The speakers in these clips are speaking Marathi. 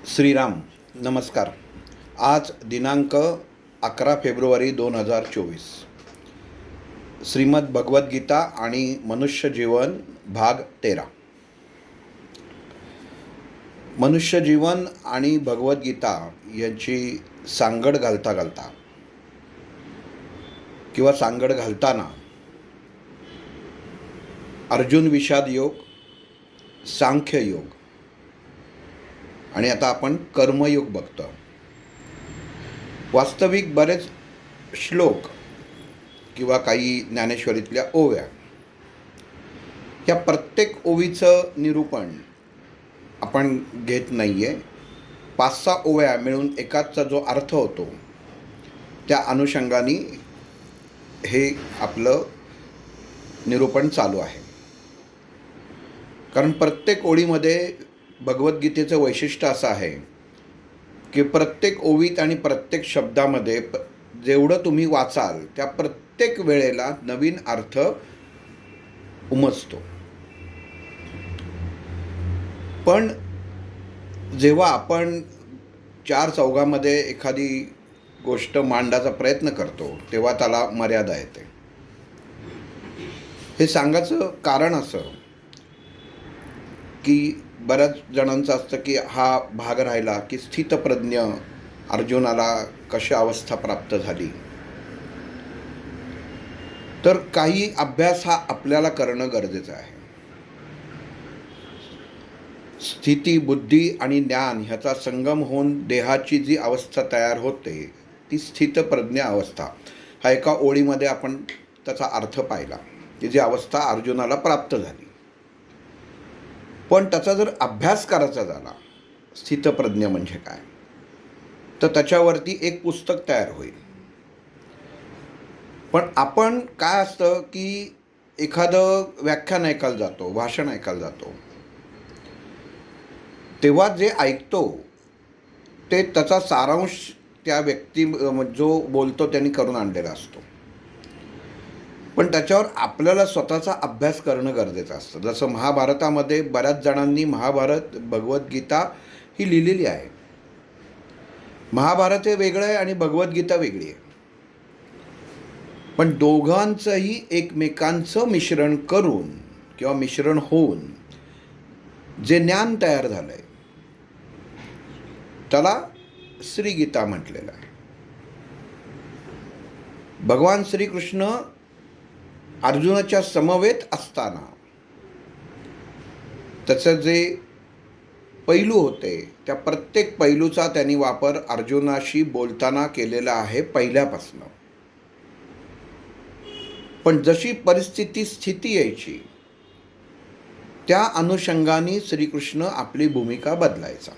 श्रीराम नमस्कार. आज दिनांक 11 फेब्रुवारी 2024. श्रीमद भगवद्गीता आणि मनुष्य जीवन भाग 13. मनुष्य जीवन आणि भगवद्गीता यांची सांगड घालता घालता किंवा सांगड घालताना अर्जुन विषाद योग, सांख्य योग आणि आता आपण कर्मयोग बघतो. वास्तविक बरेच श्लोक किंवा काही ज्ञानेश्वरीतल्या ओव्या, या प्रत्येक ओवीचं निरूपण आपण घेत नाही आहे. 5-6 ओव्या मिळून एकाचा जो अर्थ होतो त्या अनुषंगाने हे आपलं निरूपण चालू आहे. कारण प्रत्येक ओळीमध्ये भगवद्गीतेचं वैशिष्ट्य असं आहे की प्रत्येक ओवीत आणि प्रत्येक शब्दामध्ये जेवढं तुम्ही वाचाल त्या प्रत्येक वेळेला नवीन अर्थ उमजतो. पण जेव्हा आपण 4 चौघामध्ये एखादी गोष्ट मांडायचा प्रयत्न करतो तेव्हा त्याला मर्यादा येते. हे सांगायचं कारण असं की बऱ्याच जणांचं असतं की हा भाग राहिला की स्थितप्रज्ञ अर्जुनाला कशी अवस्था प्राप्त झाली. तर काही अभ्यास हा आपल्याला करणं गरजेचं आहे. स्थिती, बुद्धी आणि ज्ञान ह्याचा संगम होऊन देहाची जी अवस्था तयार होते ती स्थितप्रज्ञ अवस्था. हा एका ओळीमध्ये आपण त्याचा अर्थ पाहिला की जी अवस्था अर्जुनाला प्राप्त झाली. पण त्याचा जर अभ्यास करायचा झाला स्थितप्रज्ञ म्हणजे काय, तर त्याच्यावरती एक पुस्तक तयार होईल. पण आपण काय असतं की एखादं व्याख्यान ऐकायला जातो, भाषण ऐकायला जातो, तेव्हा जे ऐकतो ते त्याचा सारांश त्या व्यक्ती जो बोलतो त्यांनी करून आणलेला असतो. पण त्याच्यावर आपल्याला स्वतःचा अभ्यास करणं गरजेचं असतं. जसं महाभारतामध्ये बऱ्याच जणांनी महाभारत, भगवद्गीता ही लिहिलेली आहे. महाभारत हे वेगळं आहे आणि भगवद्गीता वेगळी आहे. पण दोघांचंही एकमेकांचं मिश्रण करून किंवा मिश्रण होऊन जे ज्ञान तयार झालं आहे त्याला श्रीगीता म्हटलेलं आहे. भगवान श्रीकृष्ण अर्जुनाच्या समवेत असताना त्याचं जे पैलू होते त्या प्रत्येक पैलूचा त्यांनी वापर अर्जुनाशी बोलताना केलेला आहे पहिल्यापासून. पण जशी परिस्थिती, स्थिती यायची त्या अनुषंगाने श्रीकृष्ण आपली भूमिका बदलायचा.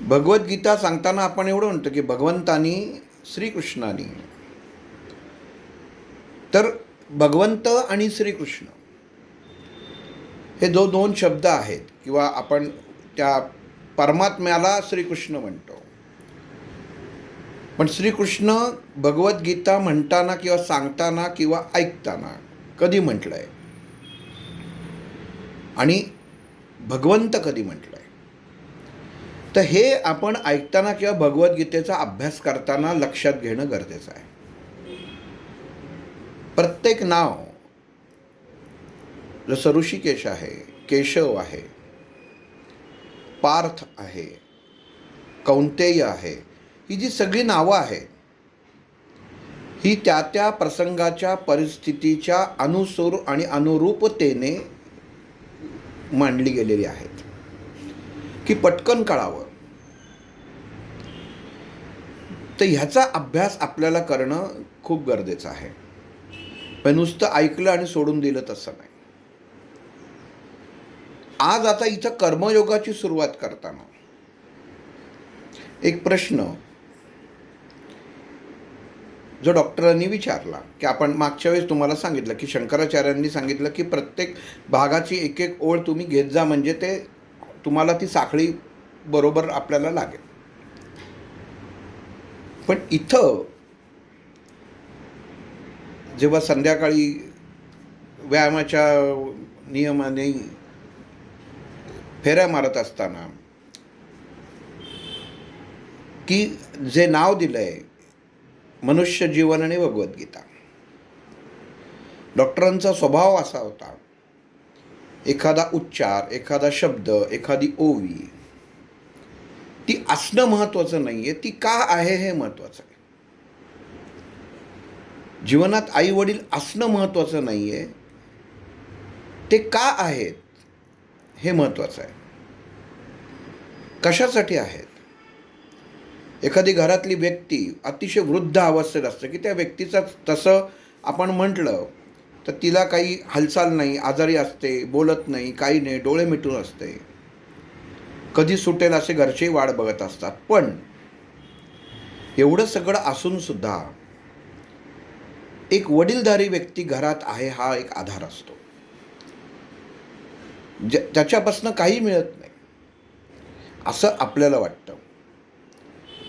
भगवद्गीता सांगताना आपण एवढं म्हणतो की भगवंतानी, श्रीकृष्णानी, तर भगवंत आणि श्रीकृष्ण हे जो 2 शब्द आहेत किंवा आपण त्या परमात्म्याला श्रीकृष्ण म्हणतो. पण श्रीकृष्ण भगवद्गीता म्हणताना किंवा सांगताना किंवा ऐकताना कधी म्हटलं आहे आणि भगवंत कधी म्हटलं आहे, तर हे आपण ऐकताना किंवा भगवद्गीतेचा अभ्यास करताना लक्षात घेणं गरजेचं आहे. प्रत्येक नाव जसं ऋषिकेश आहे, केशव आहे, पार्थ आहे, कौंतेय आहे, ही जी सगळी नावं आहेत ही त्या त्या प्रसंगाच्या परिस्थितीच्या अनुसूर आणि अनुरूपतेने मांडली गेलेली आहेत की पटकन कळावं. तर ह्याचा अभ्यास आपल्याला करणं खूप गरजेचं आहे. पण नुसतं ऐकलं आणि सोडून दिलं तसं नाही. आज आता इथं कर्मयोगाची सुरुवात करताना एक प्रश्न जो डॉक्टरांनी विचारला की आपण मागच्या वेळेस तुम्हाला सांगितलं की शंकराचार्यांनी सांगितलं की प्रत्येक भागाची एक एक ओळ तुम्ही घेत जा म्हणजे ते तुम्हाला ती साखळी बरोबर आपल्याला लागेल. पण इथं जेव्हा संध्याकाळी व्यायामाच्या नियमाने फेऱ्या मारत असताना की जे नाव दिलं आहे मनुष्य जीवन आणि भगवद्गीता, डॉक्टरांचा स्वभाव असा होता, एखादा उच्चार, एखादा शब्द, एखादी ओवी ती असणं महत्त्वाचं नाही आहे, ती का आहे हे महत्त्वाचं आहे. जीवनात आई वडील असणं महत्त्वाचं नाही आहे, ते का आहेत हे महत्त्वाचं आहे. कशासाठी आहेत. एखादी घरातली व्यक्ती अतिशय वृद्ध अवस्थेत असते की त्या व्यक्तीचं तसं आपण म्हटलं तर तिला काही हालचाल नाही, आजारी असते, बोलत नाही, काही नाही, डोळे मिटून असते, कधी सुटेल असे घरचे वाट बघत असतात. पण एवढं सगळं असूनसुद्धा एक वडीलधारी व्यक्ती घरात आहे हा एक आधार असतो, त्याच्यापासून काही मिळत नाही असं आपल्याला वाटतं.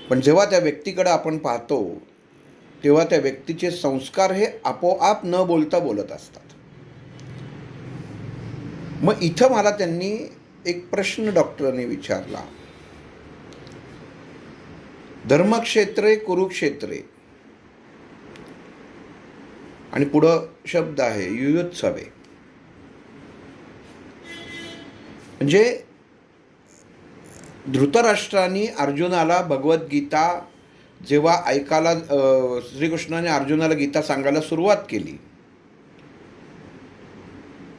पण जेव्हा त्या व्यक्तीकडे आपण पाहतो तेव्हा त्या व्यक्तीचे संस्कार हे आपोआप न बोलता बोलत असतात. मग इथं मला त्यांनी एक प्रश्न डॉक्टरांनी विचारला, धर्मक्षेत्रे कुरुक्षेत्रे, आणि पुढं शब्द आहे युयुत्सवे. म्हणजे धृतराष्ट्राने अर्जुनाला भगवद्गीता जेव्हा ऐकायला श्रीकृष्णाने अर्जुनाला गीता सांगायला सुरुवात केली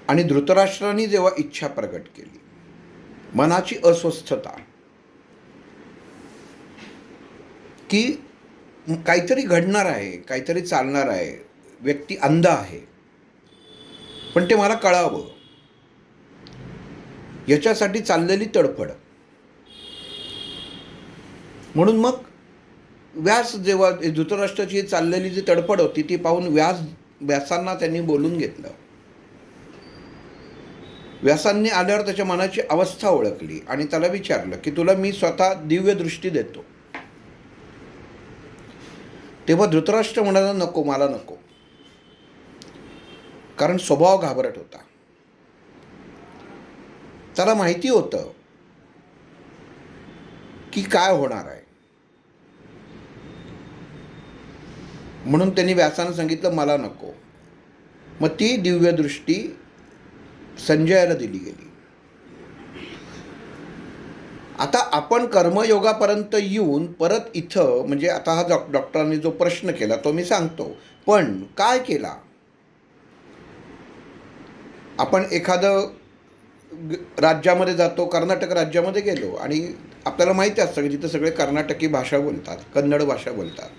आणि धृतराष्ट्राने जेव्हा इच्छा प्रकट केली, मनाची अस्वस्थता की काहीतरी घडणार आहे, काहीतरी चालणार आहे, व्यक्ती अंध आहे, पण ते मला कळावं, याच्यासाठी चाललेली तडफड. म्हणून मग व्यास जेव्हा धृतराष्ट्राची चाललेली जी तडफड होती ती पाहून व्यासांना त्यांनी बोलून घेतलं. व्यासांनी आल्यावर त्याच्या मनाची अवस्था ओळखली आणि त्याला विचारलं की तुला मी स्वतः दिव्य दृष्टी देतो. तेव्हा धृतराष्ट्र म्हणाला, नको, मला नको, कारण स्वभाव घाबरट होता. त्याला माहिती होतं की काय होणार आहे, म्हणून त्यांनी व्यासानं सांगितलं मला नको. मग ती दिव्य दृष्टी संजयाला दिली गेली. आता आपण कर्मयोगापर्यंत येऊन परत इथं, म्हणजे आता हा डॉक्टरांनी जो प्रश्न केला तो मी सांगतो, पण काय केला. आपण एखादं राज्यामध्ये जातो, कर्नाटक राज्यामध्ये गेलो आणि आपल्याला माहिती असतं की तिथं सगळे कर्नाटकी भाषा बोलतात, कन्नड भाषा बोलतात.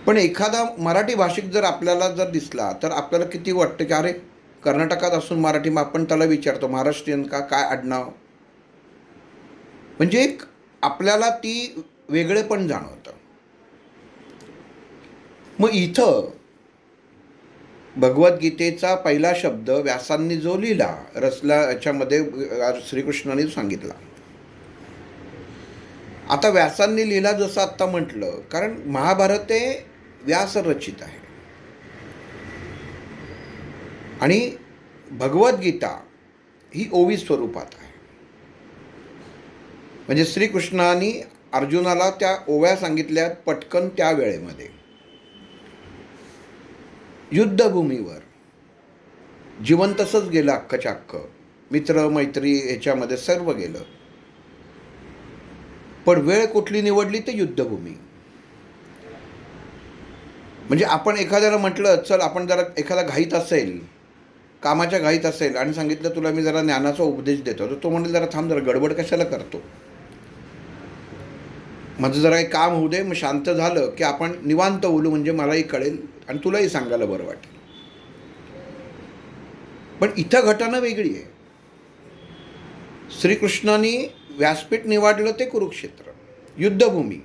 पण एखादा मराठी भाषिक जर आपल्याला जर दिसला तर आपल्याला किती वाटतं की अरे कर्नाटकात असून मराठी, मग आपण त्याला विचारतो महाराष्ट्रीयन का, काय आडनाव, म्हणजे एक आपल्याला ती वेगळेपण जाणवतं. मग इथं भगवद्गीतेचा पहिला शब्द व्यासांनी जो लिहिला, रचला, याच्यामध्ये श्रीकृष्णाने सांगितला. आता व्यासांनी लिहिला जसं आत्ता म्हटलं, कारण महाभारत हे व्यास रचित आहे आणि भगवद्गीता ही ओवी स्वरूपात आहे. म्हणजे श्रीकृष्णाने अर्जुनाला त्या ओव्या सांगितल्या पटकन त्या वेळेमध्ये. युद्धभूमीवर जीवन तसंच गेलं अख्खच्या अख्खं, मित्र मैत्री ह्याच्यामध्ये सर्व गेलं, पण वेळ कुठली निवडली तर युद्धभूमी. म्हणजे आपण एखाद्याला म्हटलं चल आपण जरा एखादा घाईत असेल, कामाच्या घाईत असेल आणि सांगितलं तुला मी जरा ज्ञानाचा उपदेश देतो, तर तो म्हणेल जरा थांब, जरा गडबड कशाला करतो, माझं जरा एक काम होऊ दे, मग शांत झालं की आपण निवांत बोलू, म्हणजे मलाही कळेल आणि तुलाही सांगायला बरं वाटेल. पण इथं घटना वेगळी आहे. श्रीकृष्णाने व्यासपीठ निवडलं ते कुरुक्षेत्र, युद्धभूमी.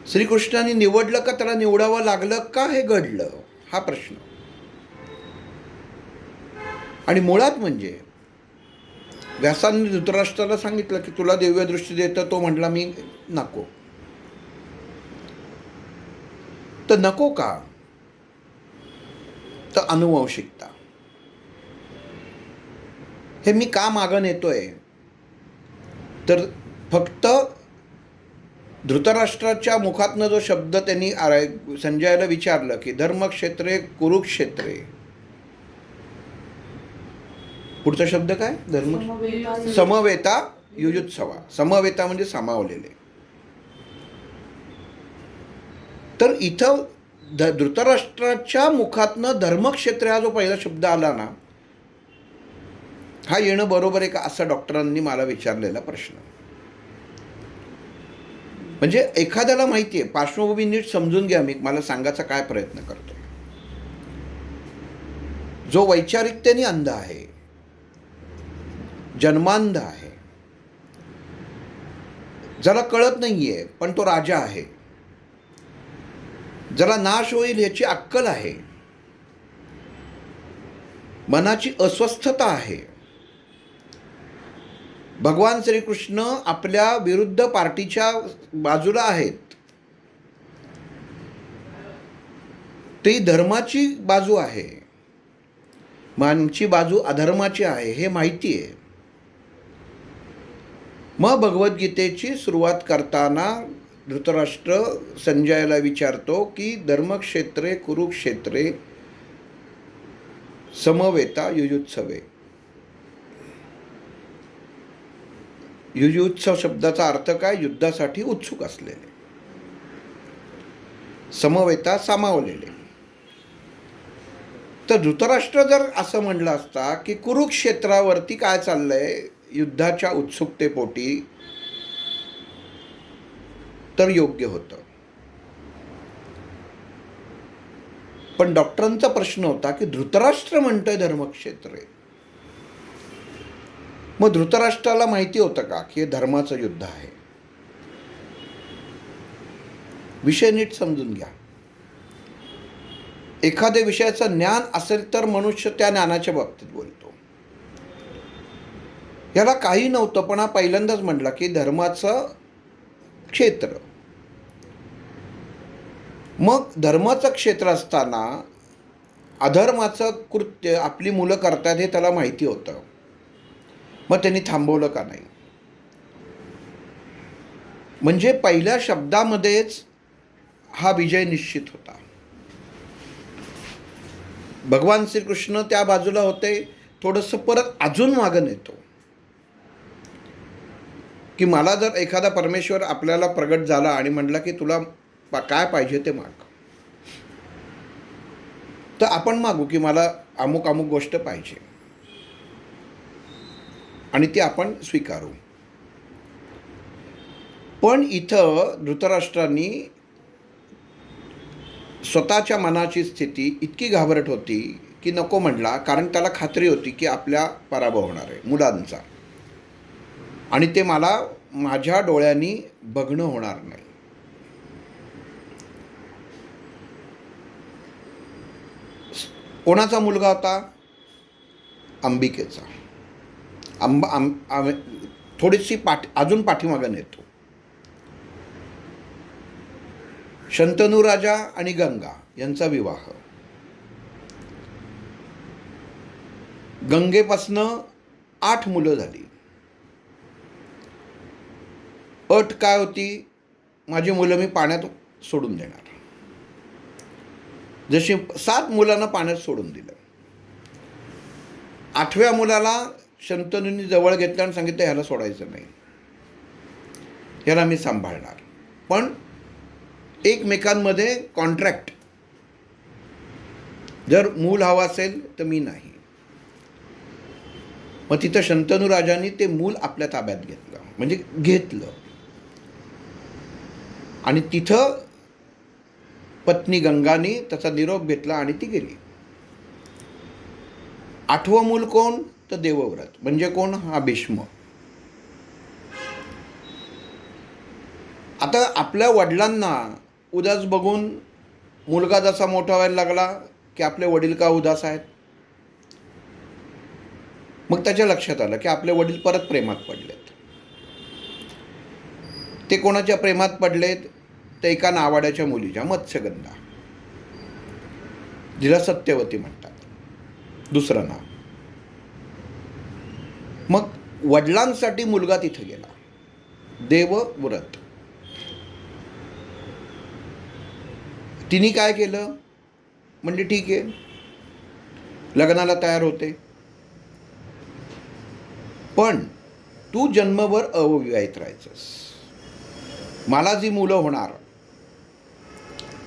श्रीकृष्णाने निवडलं का त्याला निवडावं लागलं का हे घडलं हा प्रश्न. आणि मुळात म्हणजे व्यासांनी धृतराष्ट्राला सांगितलं की तुला दिव्य दृष्टी देतं, तो म्हटला मी नको. तर नको का, तर अनुवंशिकता. हे मी का मागं नेतोय, तर फक्त धृतराष्ट्राच्या मुखातनं जो शब्द त्यांनी संजयाला विचारलं की धर्मक्षेत्रे कुरुक्षेत्रे, पुढचा शब्द काय, समवेता युयुत्सवा. समवेता म्हणजे सामावलेले. तर इथं धृतराष्ट्राच्या मुखातनं धर्मक्षेत्र हा जो पहिला शब्द आला ना, हा येणं बरोबर आहे का, असा डॉक्टरांनी मला विचारलेला प्रश्न. म्हणजे एखाद्याला माहिती आहे, पार्श्वभूमी नीट समजून घ्या, मी मला सांगायचा काय प्रयत्न करतो. जो वैचारिकतेने अंध आहे, जन्मांध आहे, ज्याला कळत नाहीये पण तो राजा आहे, ज्याला नाश होईल याची अक्कल आहे, मनाची अस्वस्थता आहे, भगवान श्रीकृष्ण आपल्या विरुद्ध पार्टीच्या बाजूला आहेत, ती धर्माची बाजू आहे, मानची बाजू अधर्माची आहे, हे माहिती आहे. मग भगवद्गीतेची सुरुवात करताना धृतराष्ट्र संजयाला विचारतो की धर्मक्षेत्रे कुरुक्षेत्रे समवेता युयुत्सवे. युयुत्सव शब्दाचा अर्थ काय, युद्धासाठी उत्सुक असलेले, समवेता सामावलेले. तर धृतराष्ट्र जर असं म्हणलं असता की कुरुक्षेत्रावरती काय चाललंय युद्धाच्या उत्सुकतेपोटी, तर योग्य होतं. पण डॉक्टरांचा प्रश्न होता की धृतराष्ट्र म्हणतोय धर्मक्षेत्र आहे. मग धृतराष्ट्राला माहिती होतं का की हे धर्माचं युद्ध आहे. विषय नीट समजून घ्या. एखाद्या विषयाचं ज्ञान असेल तर मनुष्य त्या ज्ञानाच्या बाबतीत बोलतो. याला काही नव्हतं पण हा पहिल्यांदाच म्हटला की धर्माचं क्षेत्र. मग धर्माचं क्षेत्र असताना अधर्माचं कृत्य आपली मुलं करतात हे त्याला माहिती होतं. मग त्यांनी थांबवलं का नाही. म्हणजे पहिल्या शब्दामध्येच हा विजय निश्चित होता. भगवान श्रीकृष्ण त्या बाजूला होते. थोडंसं परत अजून मागं नेतो की मला जर एखादा परमेश्वर आपल्याला प्रगट झाला आणि म्हटला की तुला काय पाहिजे ते माग, तर आपण मागू की मला अमुक अमुक गोष्ट पाहिजे आणि ती आपण स्वीकारू. पण इथं धृतराष्ट्रांनी स्वतःच्या मनाची स्थिती इतकी घाबरट होती की नको म्हटला, कारण त्याला खात्री होती की आपल्या पराभव होणार आहे मुलांचा, आणि ते मला माझ्या डोळ्यांनी बघणं होणार नाही. कोणाचा मुलगा होता, अंबिकेचा. थोडीशी अजून पाठीमागं नेतो. शंतनू राजा आणि गंगा यांचा विवाह. गंगेपासनं 8 मुलं झाली. अट काय होती, माझी मुलं मी पाण्यात सोडून देणार. जशी 7 मुलांना पाण्यात सोडून दिलं. 8व्या मुलाला शंतनूंनी जवळ घेतलं आणि सांगितलं ह्याला सोडायचं नाही, ह्याला मी सांभाळणार, पण एकमेकांमध्ये कॉन्ट्रॅक्ट, जर मूल हवं असेल तर मी नाही. मग तिथं शंतनू राजांनी ते मूल आपल्या ताब्यात घेतलं, म्हणजे घेतलं, आणि तिथं पत्नी गंगानी त्याचा निरोप घेतला आणि ती गेली. 8वं मूल कोण, तर देवव्रत. म्हणजे कोण, हा भीष्म. आता आपल्या वडिलांना उदास बघून मुलगा जसा मोठा व्हायला लागला की आपले वडील का उदास आहेत. मग त्याच्या लक्षात आलं की आपले वडील परत प्रेमात पडलेत. ते कोणाच्या प्रेमात पडलेत, तर एका नावाड्याच्या मुलीच्या, मत्स्यगंधा, जिला सत्यवती म्हणतात, दुसरं नाव. मग वडिलांसाठी मुलगा तिथं गेला, देवव्रत. तिने काय केलं, म्हणजे ठीक आहे, लग्नाला तयार होते, पण तू जन्मभर अविवाहित राहायचंस. मला जी मुलं होणार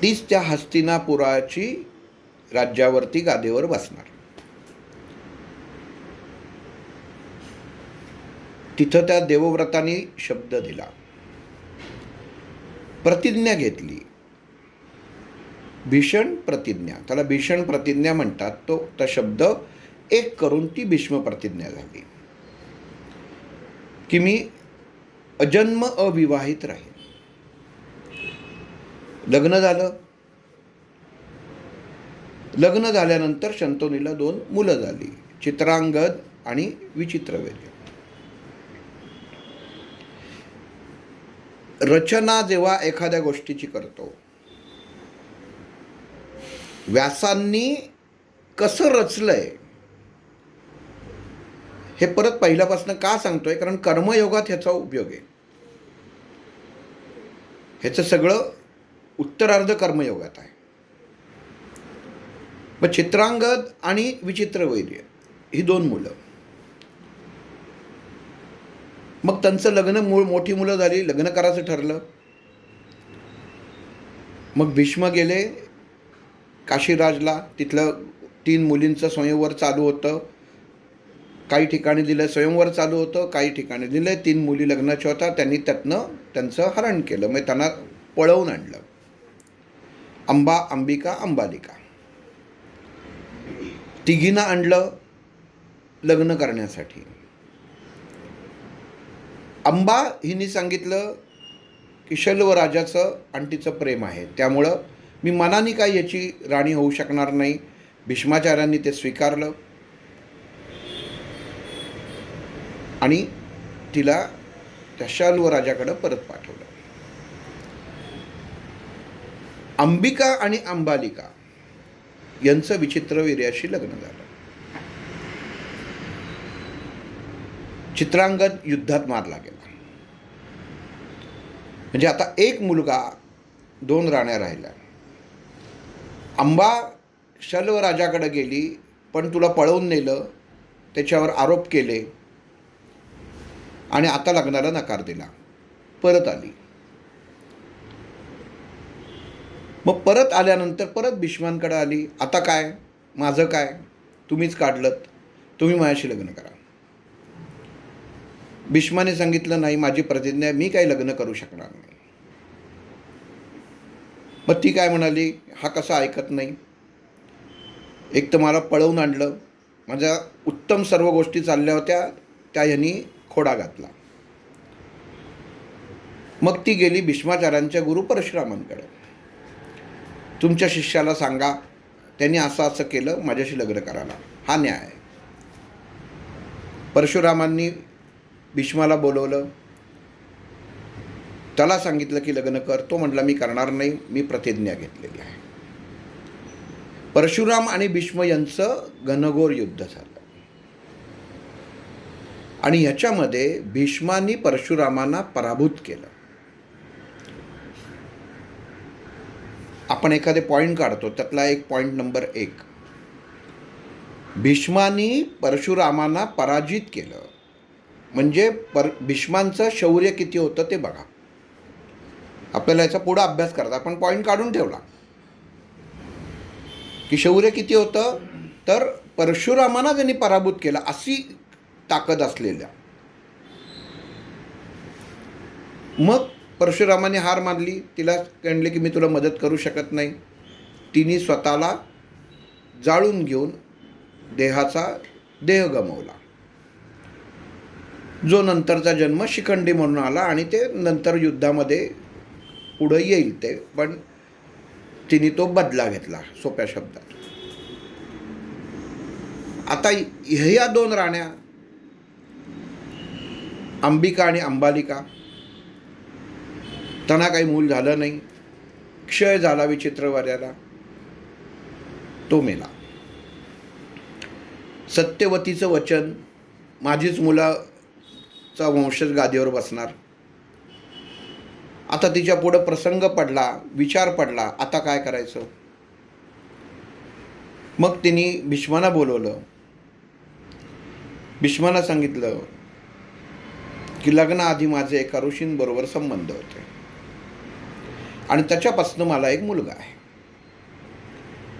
तीच त्या हस्तिनापुराची राज्यावरती गादीवर बसणार. तिथं त्या देवव्रताने शब्द दिला, प्रतिज्ञा घेतली. भीषण प्रतिज्ञा, त्याला भीषण प्रतिज्ञा म्हणतात. तो शब्द एक करून ती भीष्म प्रतिज्ञा झाली की मी अजन्म अविवाहित राहील. लग्न झालं. लग्न झाल्यानंतर शंतनूला 2 मुलं झाली, चित्रांगद आणि विचित्रवीर्य. रचना जेव्हा एखाद्या गोष्टीची करतो, व्यासांनी कसं रचलंय हे परत पहिल्यापासून का सांगतोय, कारण कर्मयोगात ह्याचा उपयोग आहे. ह्याचं सगळं उत्तरार्ध कर्मयोगात आहे. मग चित्रांगद आणि विचित्रवीर्य ही 2 मुलं. मग त्यांचं लग्न, मोठी मुलं झाली, लग्न करायचं ठरलं. मग भीष्म गेले काशीराजला. तिथलं 3 मुलींचं स्वयंवर चालू होतं. काही ठिकाणी दिलं स्वयंवर चालू होतं, काही ठिकाणी दिलं 3 मुली लग्नाच्या होता. त्यांनी त्यातनं त्यांचं हरण केलं, मग त्यांना पळवून आणलं. अंबा, अंबिका, अंबालिका तिघींना आणलं लग्न करण्यासाठी. अंबा हिने सांगितलं की शल्व राजाचं आणि तिचं प्रेम आहे, त्यामुळं मी मनाने काय याची राणी होऊ शकणार नाही. भीष्माचार्यांनी ते स्वीकारलं आणि तिला त्या शल्व राजाकडं परत पाठवलं. अंबिका आणि अंबालिका यांचं विचित्रवीर्याशी लग्न झालं. चित्रांगद युद्धात मारला गेला. म्हणजे आता 1 मुलगा 2 राण्या राहिल्या. अंबा शल्व राजाकडे गेली, पण तुला पळवून नेलं, त्याच्यावर आरोप केले आणि आता लग्नाला नकार दिला. परत आली. मग परत आल्यानंतर परत भीष्मांकडे आली. आता काय, माझं काय, तुम्हीच काढलत, तुम्ही माझ्याशी लग्न करा. भीष्माने सांगितलं नाही, माझी प्रतिज्ञा आहे, मी काही लग्न करू शकणार नाही. मग ती काय म्हणाली, हा कसा ऐकत नाही, एक तर मला पळवून आणलं, माझ्या उत्तम सर्व गोष्टी चालल्या होत्या त्या ह्यांनी खोडा घातला. मग ती गेली भीष्माचार्यांच्या गुरु परशुरामांकडे. तुमच्या शिष्याला सांगा, त्यांनी असं असं केलं, माझ्याशी लग्न करायला, हा न्याय आहे. परशुरामांनी भीष्माला बोलवलं, त्याला सांगितलं की लग्न कर. तो म्हटला मी करणार नाही, मी प्रतिज्ञा घेतलेली आहे. परशुराम आणि भीष्म यांचं घनघोर युद्ध झालं आणि ह्याच्यामध्ये भीष्मांनी परशुरामांना पराभूत केलं. आपण एखादे पॉईंट काढतो, त्यातला एक पॉईंट नंबर 1, भीष्मांनी परशुरामांना पराजित केलं. म्हणजे भीष्मांचं शौर्य किती होतं ते बघा. आपल्याला याचा पुढं अभ्यास करता आपण पॉईंट काढून ठेवला की शौर्य किती होतं, तर परशुरामांना त्यांनी पराभूत केलं, अशी ताकद असलेल्या. मग परशुरामाने हार मानली, तिला म्हणले की मी तुला मदत करू शकत नाही. तिने स्वतःला जाळून घेऊन देहाचा देह गमावला, जो नंतरचा जन्म शिखंडी म्हणून आला आणि ते नंतर युद्धामध्ये पुढं येईल ते, पण तिने तो बदला घेतला, सोप्या शब्दात. आता ह्या 2 राण्या अंबिका आणि अंबालिका, त्यांना काही मूल झालं नाही, क्षय झाला विचित्रवीर्याला, तो मेला. सत्यवतीचं वचन माझीच मुलाचा वंशज गादीवर बसणार. आता तिच्या पुढं प्रसंग पडला, विचार पडला, आता काय करायचं. मग तिने भीष्मांना बोलवलं. भीष्मांना सांगितलं की लग्नाआधी माझे एका ऋषींबरोबर संबंध होते आणि त्याच्यापासून मला एक मुलगा आहे.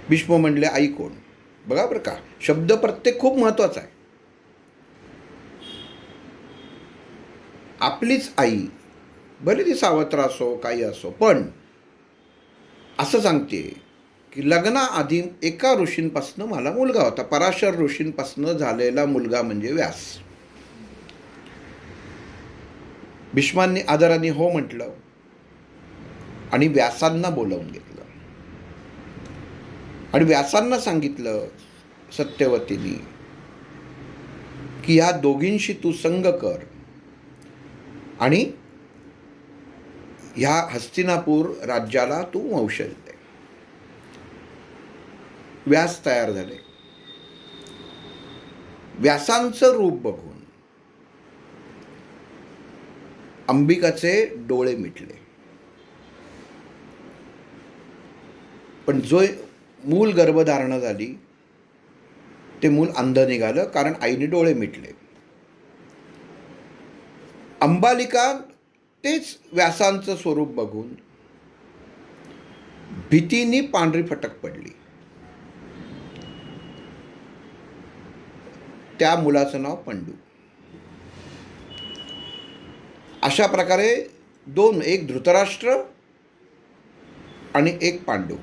भीष्म म्हणले, आई कोण? बघा बरं का, शब्द प्रत्येक खूप महत्त्वाचा आहे. आपलीच आई, भले ती सावत्र असो काही असो, पण असं सांगते की लग्नाआधी एका ऋषींपासून मला मुलगा होता. पराशर ऋषींपासून झालेला मुलगा म्हणजे व्यास. भीष्मांनी आदराने हो म्हटलं आणि व्यासांना बोलावून घेतलं आणि व्यासांना सांगितलं सत्यवतीने की या दोघींशी तू संग कर आणि ह्या हस्तिनापूर राज्याला तू वंशज दे. व्यास तयार झाले. व्यासांचं रूप बघून अंबिकाचे डोळे मिटले. पण जो मूल गर्भधारणा झाली ते मूल अंध निघालं, कारण आईने डोळे मिटले. अंबालिका तेच व्यासांचं स्वरूप बघून भीतीने पांढरी फटक पडली. त्या मुलाचं नाव पंडू. अशा प्रकारे दोन, एक धृतराष्ट्र आणि एक पांडू,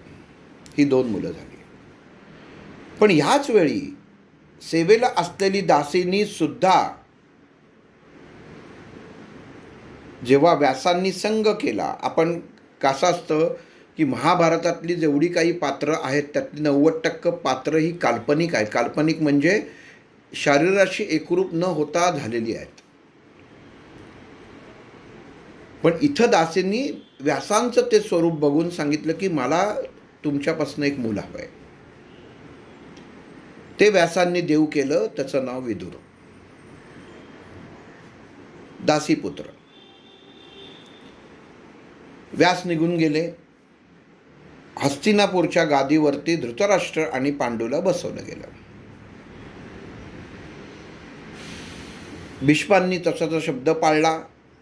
ही दोन मुलं झाली. पण ह्याच वेळी सेवेला असलेली दासींनी सुद्धा जेव्हा व्यासांनी संग केला, आपण कसं असतं की महाभारतातली जेवढी काही पात्र आहेत त्यातली 90% पात्र ही काल्पनिक आहेत. काल्पनिक म्हणजे शरीराशी एकरूप न होता झालेली आहेत. पण इथं दासींनी व्यासांचं ते स्वरूप बघून सांगितलं की मला तुमच्यापासून एक मूल हवं आहे. ते व्यासांनी देव केलं, त्याचं नाव विदुर, दासीपुत्र. व्यास निघून गेले. हस्तिनापूरच्या गादीवरती धृतराष्ट्र आणि पांडूला बसवलं गेलं. भीष्मांनी तसा शब्द पाळला.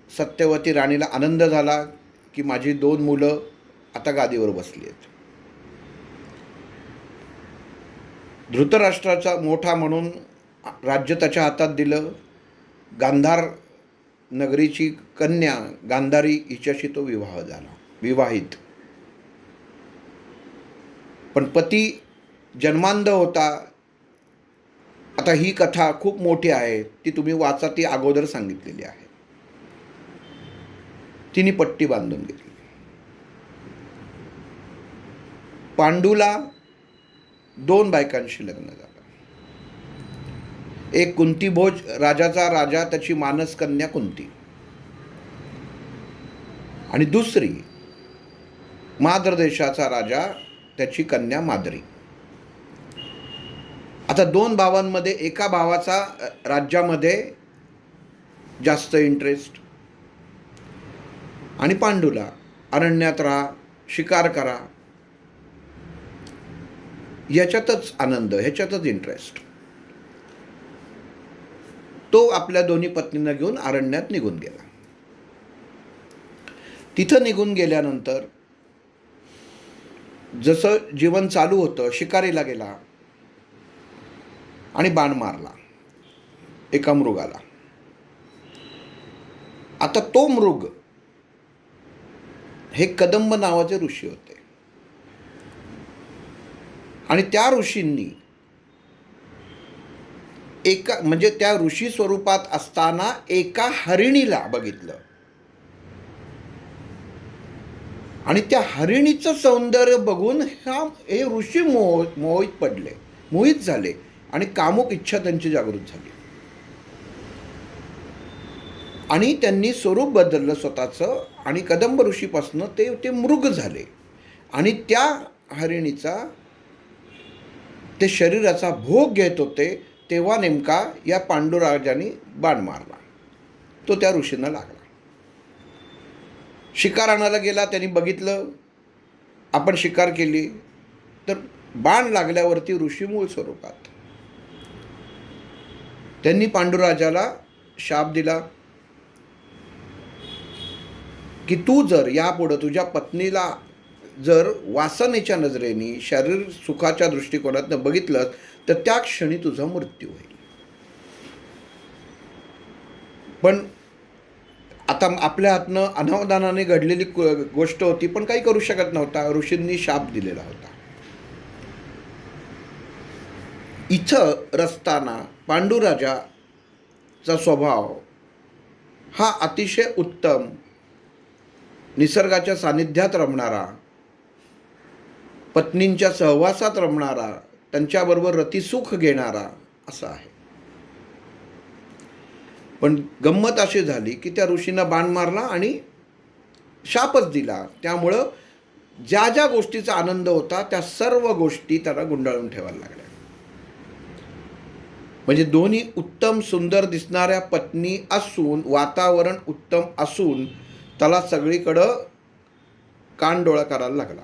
सत्यवती राणीला आनंद झाला की माझी दोन मुलं आता गादीवर बसली आहेत. धृतराष्ट्राचा मोठा म्हणून राज्य त्याच्या हातात दिलं. गांधार नगरीची कन्या गांधारी हिच्याशी तो विवाह झाला, विवाहित. पण पती जन्मांध होता. आता ही कथा खूप मोठी आहे, ती तुम्ही वाचा, ती अगोदर सांगितलेली आहे. तिने पट्टी बांधून घेतली. पांडूला दोन बायकांशी लग्न झालं. एक कुंतीभोज राजाचा राजा, त्याची मानस कन्या कुंती, आणि दुसरी माद्र देशाचा राजा, त्याची कन्या माद्री. आता दोन भावांमध्ये एका भावाचा राज्यामध्ये जास्त इंटरेस्ट आणि पांडूला अरण्यात राहा, शिकार करा, ह्याच्यातच आनंद, ह्याच्यातच इंटरेस्ट. तो आपल्या दोन्ही पत्नींना घेऊन अरण्यात निघून गेला. तिथं निघून गेल्यानंतर जसं जीवन चालू होतं, शिकारीला गेला आणि बाण मारला एका मृगाला. आता तो मृग हे कदंब नावाचे ऋषी होते आणि त्या ऋषींनी एका, म्हणजे त्या ऋषी स्वरूपात असताना एका हरिणीला बघितलं आणि त्या हरिणीचं सौंदर्य बघून हे ऋषी मोहित झाले आणि कामुक इच्छा त्यांची जागृत झाली आणि त्यांनी स्वरूप बदललं स्वतःचं आणि कदंब ऋषीपासून ते मृग झाले आणि त्या हरिणीचा ते शरीराचा भोग घेत होते. तेव्हा नेमका या पांडुराजाने बाण मारला. तो त्या ऋषींना लागला. शिकार आणायला गेला, त्यांनी बघितलं आपण शिकार केली, तर बाण लागल्यावरती ऋषी मूळ स्वरूपात. त्यांनी पांडुराजाला शाप दिला की तू जर यापुढं तुझ्या पत्नीला जर वासनेच्या नजरेने शरीर सुखाच्या दृष्टिकोनातून बघितलं तर त्या क्षणी तुझा मृत्यू होईल. पण आता आपल्या हातनं अनावधानाने घडलेली गोष्ट होती, पण काही करू शकत नव्हता. ऋषींनी शाप दिलेला होता. इथं रस्ताना पांडुराजाचा स्वभाव हा अतिशय उत्तम, निसर्गाच्या सानिध्यात रमणारा, पत्नींच्या सहवासात रमणारा, त्यांच्याबरोबर रतिसुख घेणारा असा आहे. पण गंमत अशी झाली की त्या ऋषींना बाण मारला आणि शापच दिला. त्यामुळं ज्या ज्या गोष्टीचा आनंद होता त्या सर्व गोष्टी त्याला गुंडाळून ठेवायला लागल्या. म्हणजे दोन्ही उत्तम सुंदर दिसणाऱ्या पत्नी असून, वातावरण उत्तम असून त्याला सगळीकडं कानडोळा करायला लागला.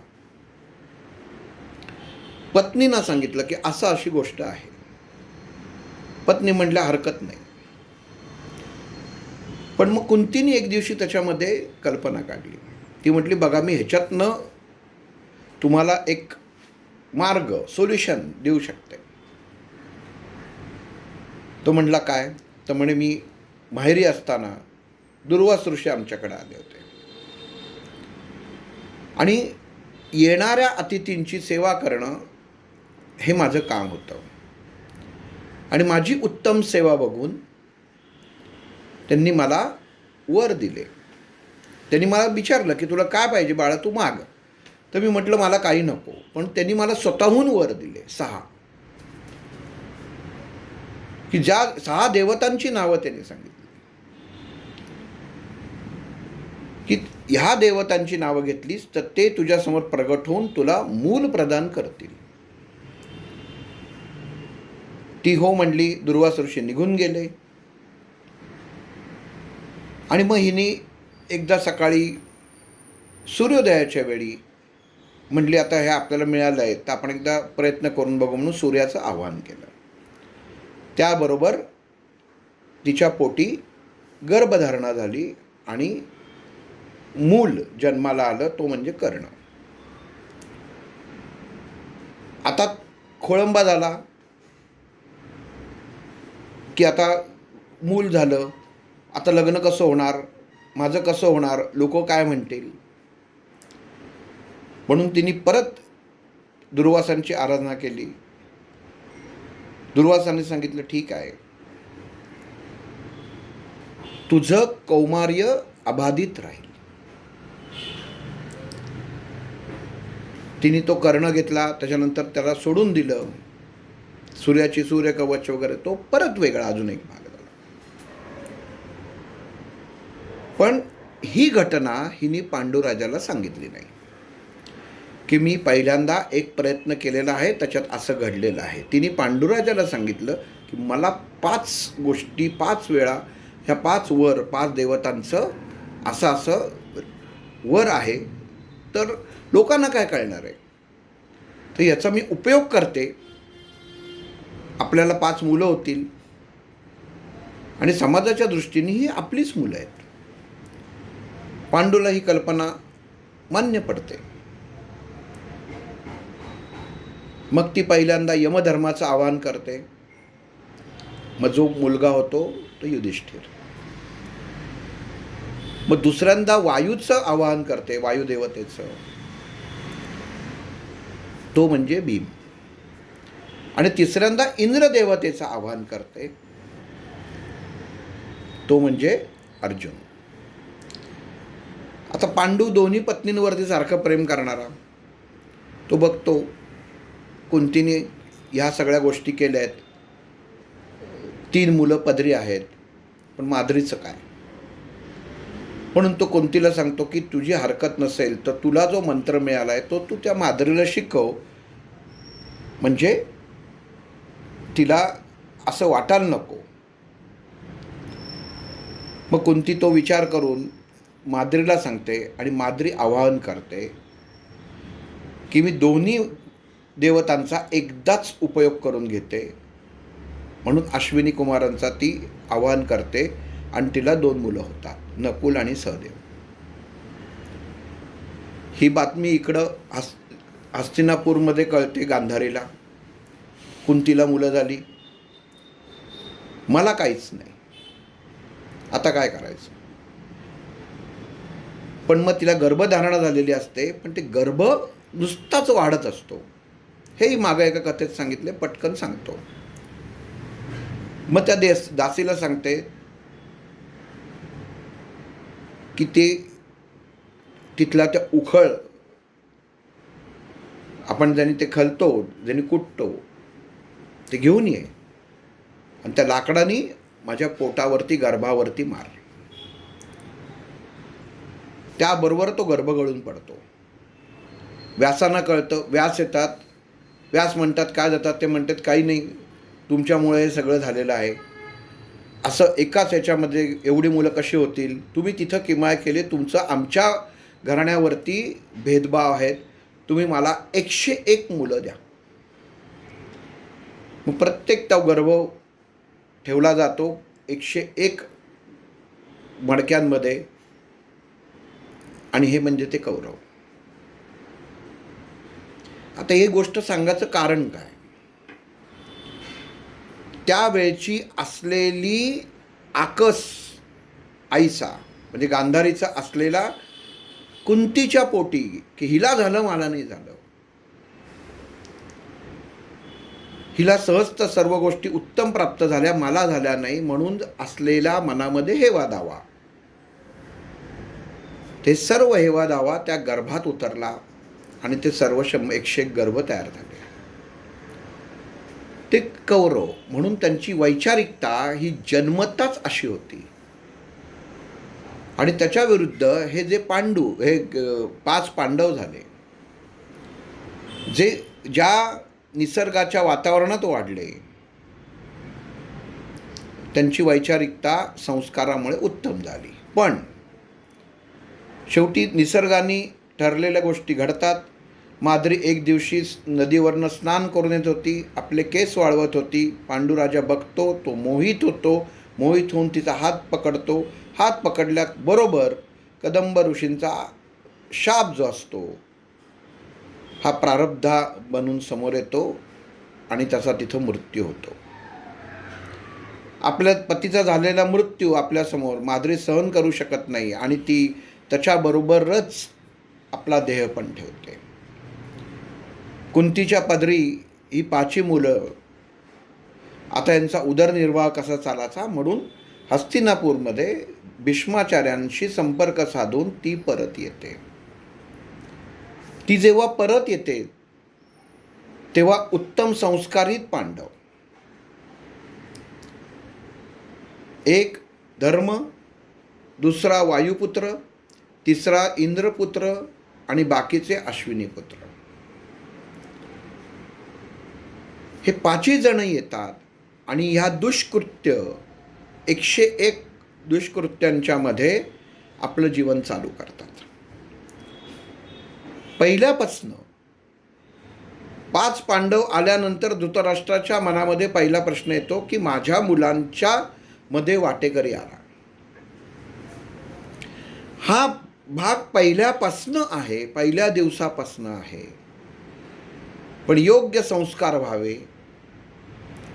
पत्नीनं सांगितलं की असं अशी गोष्ट आहे. पत्नी म्हटल्या हरकत नाही. पण मग कुंतीने एक दिवशी त्याच्यामध्ये कल्पना काढली. ती म्हटली बघा मी ह्याच्यातनं तुम्हाला एक मार्ग, सोल्युशन देऊ शकते. तो म्हटला काय? तर म्हणे मी माहेरी असताना दुर्वास ऋषी आमच्याकडे आले होते आणि येणाऱ्या अतिथींची सेवा करणं हे माझं काम होतं. आणि माझी उत्तम सेवा बघून त्यांनी मला वर दिले. त्यांनी मला विचारलं की तुला काय पाहिजे बाळा, तू माग. तर मी म्हटलं मला काही नको. पण त्यांनी मला स्वतःहून वर दिले 6, की ज्या 6 देवतांची नावं त्यांनी सांगितली की ह्या देवतांची नावं घेतलीस तर ते तुझ्यासमोर प्रगट होऊन तुला मूल प्रदान करतील. ती हो म्हणली. दुर्वास ऋषी निघून गेले. आणि मग हिने एकदा सकाळी सूर्योदयाच्या वेळी म्हटली आता हे आपल्याला मिळालं आहे तर आपण एकदा प्रयत्न करून बघू म्हणून सूर्याचं आवाहन केलं. त्याबरोबर तिच्या पोटी गर्भधारणा झाली आणि मूल जन्माला आलं, तो म्हणजे कर्ण. आता खोळंबा झाला की आता मूल झालं, आता लग्न कसं होणार, माझं कसं होणार, लोक काय म्हणतील. म्हणून तिने परत दुर्वासांची आराधना केली. दुर्वासाने सांगितलं ठीक आहे, तुझं कौमार्य अबाधित राहील. तिने तो कर्ण घेतला. त्याच्यानंतर त्याला सोडून दिलं. सूर्याची सूर्यकवच वगैरे तो परत वेगळा अजून एक भाग झाला. पण ही घटना हिने पांडुराजाला सांगितली नाही की मी पहिल्यांदा एक प्रयत्न केलेला आहे, त्याच्यात असं घडलेलं आहे. तिने पांडुराजाला सांगितलं की मला 5 गोष्टी 5 वेळा ह्या 5 वर 5 देवतांचं असं असं वर आहे, तर लोकांना काय कळणार आहे, तर याचा मी उपयोग करते. आपल्याला 5 मुलं होतील आणि समाजाच्या दृष्टीने ही आपलीच मुलं आहेत. पांडूला ही कल्पना मान्य पडते. मग ती पहिल्यांदा यमधर्माचं आवाहन करते. मग जो मुलगा होतो तो युधिष्ठिर. मग दुसऱ्यांदा वायूचं आवाहन करते, वायुदेवतेचं, तो म्हणजे भीम. आणि तिसऱ्यांदा इंद्रदेवतेचं आवाहन करते, तो म्हणजे अर्जुन. आता पांडू दोन्ही पत्नींवरती सारखं प्रेम करणारा, तो बघतो कुंतीने ह्या सगळ्या गोष्टी केल्या आहेत, 3 मुलं पदरी आहेत, पण माद्रीचं काय. म्हणून तो कुंतीला सांगतो की तुझी हरकत नसेल तर तुला जो मंत्र मिळाला आहे तो तू त्या माद्रीला शिकव, म्हणजे तिला असं वाटायला नको. मग कुंती तो विचार करून माद्रीला सांगते आणि माद्री आवाहन करते की मी दोन्ही देवतांचा एकदाच उपयोग करून घेते. म्हणून अश्विनी कुमारांचा ती आवाहन करते आणि तिला 2 मुलं होतात, नकुल आणि सहदेव. ही बातमी इकडं हस्तिनापूरमध्ये कळते गांधारीला. कुंतीला मुलं झाली. मला काहीच नाही, आता काय करायचं. पण मग तिला गर्भधारणा झालेली असते, पण ते गर्भ नुसताच वाढत असतो. हेही मागं एका कथेत सांगितले, पटकन सांगतो. मग त्या दासीला सांगते की ते तिथला त्या उखळ आपण ज्याने ते खलतो, ज्याने कुटतो, ते घेऊन ये आणि त्या लाकडाने माझ्या पोटावरती, गर्भावरती मार. त्याबरोबर तो गर्भ गळून पडतो. व्यासांना कळतं. व्यास येतात. व्यास म्हणतात काय जातात. ते म्हणतात काही नाही, तुमच्यामुळे हे सगळं झालेलं आहे. असं एकाच याच्यामध्ये एवढी मुलं कशी होतील. तुम्ही तिथं किमया केली. तुमचं आमच्या घराण्यावरती भेदभाव आहेत. तुम्ही मला 101 मुलं द्या. मग प्रत्येक तो गर्भ ठेवला जातो 101 मडक्यांमध्ये. आणि हे म्हणजे ते कौरव. आता ही गोष्ट सांगायचं कारण काय. त्यावेळची असलेली आकस आईसा म्हणजे गांधारीचा असलेला कुंतीच्या पोटी की हिला झालं मला नाही झालं. हिला सहज सर्व गोष्टी उत्तम प्राप्त झाल्या, मला झाल्या नाही, म्हणून असलेला मनामध्ये हेवा दावा. ते सर्व हेवा दावा त्या गर्भात उतरला आणि ते सर्व 101 गर्भ तयार झाले. ते कौरव. म्हणून त्यांची वैचारिकता ही जन्मताच अशी होती. आणि त्याच्या विरुद्ध हे जे पांडू, हे 5 पांडव झाले, जे ज्या निसर्गाच्या वातावरणात वाढले, त्यांची वैचारिकता संस्कारामुळे उत्तम झाली. पण शेवटी निसर्गाने ठरलेल्या गोष्टी घडतात. माद्री एक दिवशी नदीवरनं स्नान करून येत होती. आपले केस वाळवत होती. पांडुराजा बघतो. तो मोहित होतो. मोहित होऊन तिचा हात पकडतो. हात पकडल्याबरोबर कदंब ऋषींचा शाप जो असतो हा प्रारब्धा बनून समोर येतो आणि त्याचा तिथं मृत्यू होतो. आपल्या पतीचा झालेला मृत्यू आपल्यासमोर माद्री सहन करू शकत नाही आणि ती त्याच्याबरोबरच आपला देह पण ठेवते. कुंतीच्या पदरी ही 5 मुलं. आता यांचा उदरनिर्वाह कसा चालायचा म्हणून हस्तिनापूरमध्ये भीष्माचार्यांशी संपर्क साधून ती परत येते. ती जेव्हा परत येते तेव्हा उत्तम संस्कारित पांडव, एक धर्म, दुसरा वायुपुत्र, तिसरा इंद्रपुत्र आणि बाकीचे अश्विनी पुत्र, हे 5 जण येतात आणि ह्या दुष्कृत्य 101 दुष्कृत्यांच्या मध्ये आपलं जीवन चालू करतात. पहिल्यापासनं 5 पांडव आल्यानंतर धृतराष्ट्राच्या मनामध्ये पहिला प्रश्न येतो की माझ्या मुलांच्या मध्ये वाटेकरी आला. हा भाग पहिल्यापासनं आहे, पहिल्या दिवसापासनं आहे. पण योग्य संस्कार व्हावे,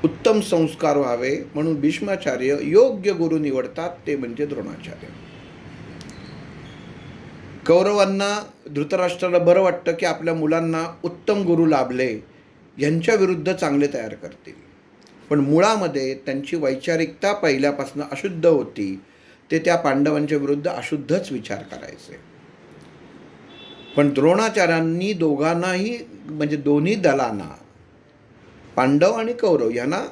उत्तम संस्कार व्हावे म्हणून भीष्माचार्य योग्य गुरु निवडतात, ते म्हणजे द्रोणाचार्य. कौरवांना, धृतराष्ट्राला बरं वाटतं की आपल्या मुलांना उत्तम गुरु लाभले, यांच्या विरुद्ध चांगले तयार करतील. पण मुळामध्ये त्यांची वैचारिकता पहिल्यापासून अशुद्ध होती. ते त्या पांडवांच्या विरुद्ध अशुद्धच विचार करायचे. पण द्रोणाचार्यांनी दोघांनाही म्हणजे दोन्ही दलांना, पांडव आणि कौरव यांना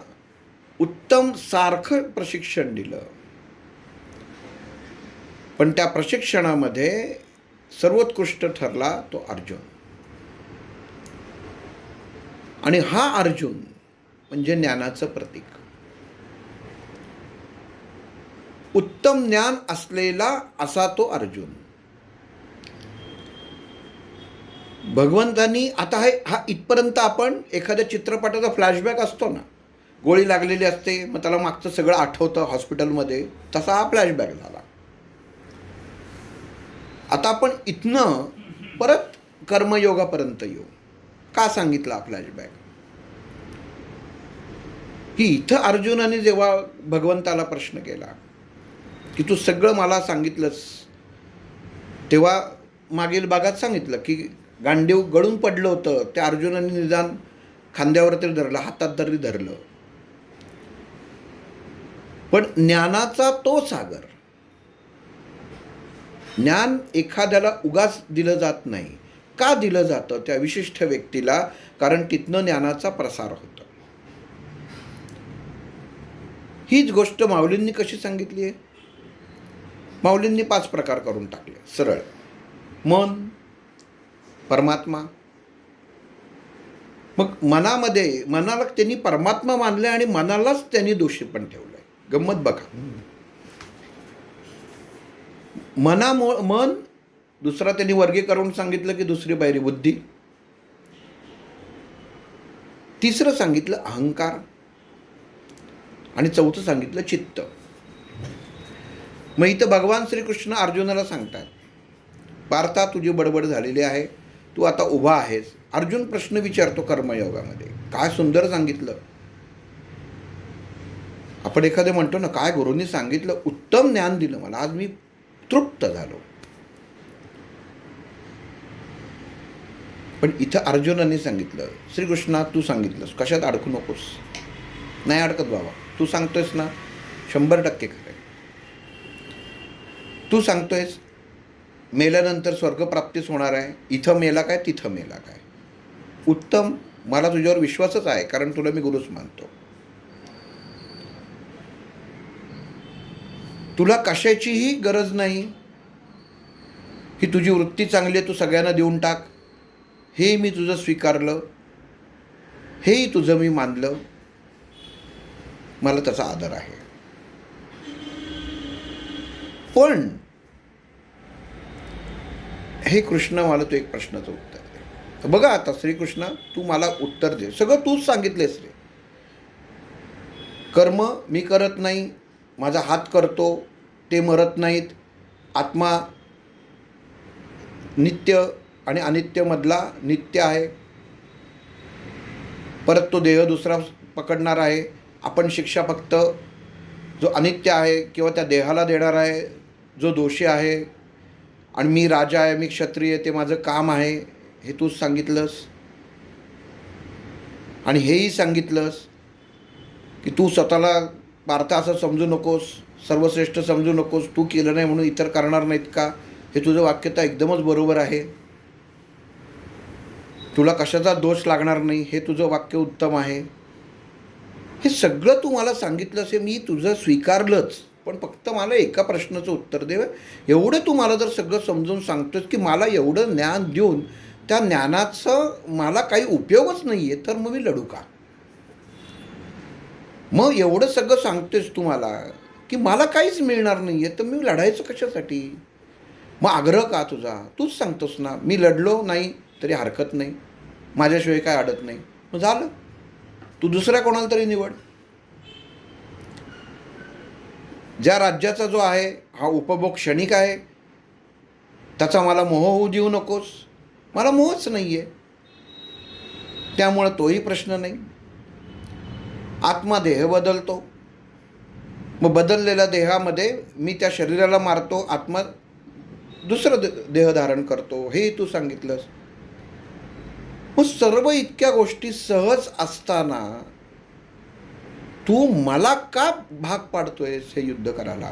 उत्तम सारखं प्रशिक्षण दिलं. पण त्या प्रशिक्षणामध्ये सर्वोत्कृष्ट ठरला तो अर्जुन. आणि हा अर्जुन म्हणजे ज्ञानाचं प्रतीक. उत्तम ज्ञान असलेला असा तो अर्जुन. भगवंतांनी आता हा इथपर्यंत आपण एखाद्या चित्रपटाचा फ्लॅशबॅक असतो ना, गोळी लागलेली असते, मग त्याला मागचं सगळं आठवतं हॉस्पिटलमध्ये, तसा हा फ्लॅशबॅक झाला. आता आपण इथनं परत कर्मयोगापर्यंत येऊ. का सांगितलं हा फ्लॅशबॅक? की इथं अर्जुनाने जेव्हा भगवंताला प्रश्न केला की तू सगळं मला सांगितलंस, तेव्हा मागील भागात सांगितलं की गांडीव गळून पडलं होतं, त्या अर्जुनाने निदान खांद्यावर तरी धरलं, हातात तरी धरलं. पण ज्ञानाचा तो सागर, ज्ञान एखाद्याला उगाच दिलं जात नाही. का दिलं जातं? त्या विशिष्ट व्यक्तीला, कारण तिथनं ज्ञानाचा प्रसार होतो. हीच गोष्ट माऊलींनी कशी सांगितली आहे? माऊलींनी 5 प्रकार करून टाकले सरळ. मन, परमात्मा. मग मनाला त्यांनी परमात्मा मानले आणि मनालाच त्यांनी दोषी पण ठेवलंय. गंमत बघा. मन, दुसरा त्यांनी वर्गीकरण सांगितलं की दुसरी पायरी बुद्धी, तिसरं सांगितलं अहंकार, आणि चौथं सांगितलं चित्त. मग इथं भगवान श्रीकृष्ण अर्जुनाला सांगतात, पार्था तुझी बडबड झालेली आहे, तू आता उभा आहेस. अर्जुन प्रश्न विचारतो कर्मयोगामध्ये. काय सुंदर सांगितलं. आपण एखादं म्हणतो ना, काय गुरूंनी सांगितलं, उत्तम ज्ञान दिलं मला, आज मी तृप्त झालो. पण इथं अर्जुनाने सांगितलं, श्रीकृष्णा तू सांगितलंस, कशात अडकू नकोस. नाही अडकत बाबा, तू सांगतोयस ना 100% खरं आहे. तू सांगतोयस मेल्यानंतर स्वर्गप्राप्तीच होणार आहे, इथं मेला काय तिथं मेला काय. उत्तम, मला तुझ्यावर विश्वासच आहे, कारण तुला मी गुरुच मानतो. तुला कशाचीही गरज नाही, ही तुझी वृत्ती चांगली आहे, तू सगळ्यांना देऊन टाक, हे मी तुझं स्वीकारलं, हेही तुझं मी मानलं, मला त्याचा आदर आहे. पण हे कृष्ण, मला तू एक प्रश्नाचं उत्तर दे. बघा आता श्रीकृष्ण, तू मला उत्तर दे, सगळं तूच सांगितलेस रे. कर्म मी करत नाही, माझा हात करतो, ते मरत नाहीत, आत्मा नित्य आणि अनित्यमधला नित्य आहे, परत तो देह दुसरा पकडणार आहे. आपण शिक्षा फक्त जो अनित्य आहे किंवा त्या देहाला देणार आहे, जो दोषी आहे, आणि मी राजा आहे, मी क्षत्रिय, ते माझं काम आहे, हे तूच सांगितलंस. आणि हेही सांगितलंस की तू स्वतःला पार्थ असं समजू नकोस, सर्वश्रेष्ठ समजू नकोस, तू केलं नाही म्हणून इतर करणार नाहीत का. हे तुझं वाक्य तर एकदमच बरोबर आहे. तुला कशाचा दोष लागणार नाही, हे तुझं वाक्य उत्तम आहे. हे सगळं तू मला सांगितलंस, हे मी तुझं स्वीकारलंच. पण फक्त मला एका प्रश्नाचं उत्तर दे. एवढं तू मला जर सगळं समजून सांगतोस की मला एवढं ज्ञान देऊन त्या ज्ञानाचं मला काही उपयोगच नाही आहे, तर मग मी लढू का? मग एवढं सगळं सांगतेस तू मला की मला काहीच मिळणार नाही आहे, तर मी लढायचं कशासाठी? मग आग्रह का तुझा? तूच सांगतोस ना, मी लढलो नाही तरी हरकत नाही, माझ्याशिवाय काय अडत नाही. मग झालं, तू दुसऱ्या कोणाला तरी निवड. ज्या राज्याचा जो आहे हा उपभोग क्षणिक आहे, त्याचा मला मोह होऊ देऊ नकोस. मला मोहच नाही आहे, त्यामुळं तोही प्रश्न नाही. आत्मा देह बदलतो, मग बदललेल्या देहामध्ये मी त्या शरीराला मारतो, आत्मा दुसरं देह धारण करतो, हेही तू सांगितलंस. मग सर्व इतक्या गोष्टी सहज असताना तू मला का भाग पाडतोयस हे युद्ध करायला?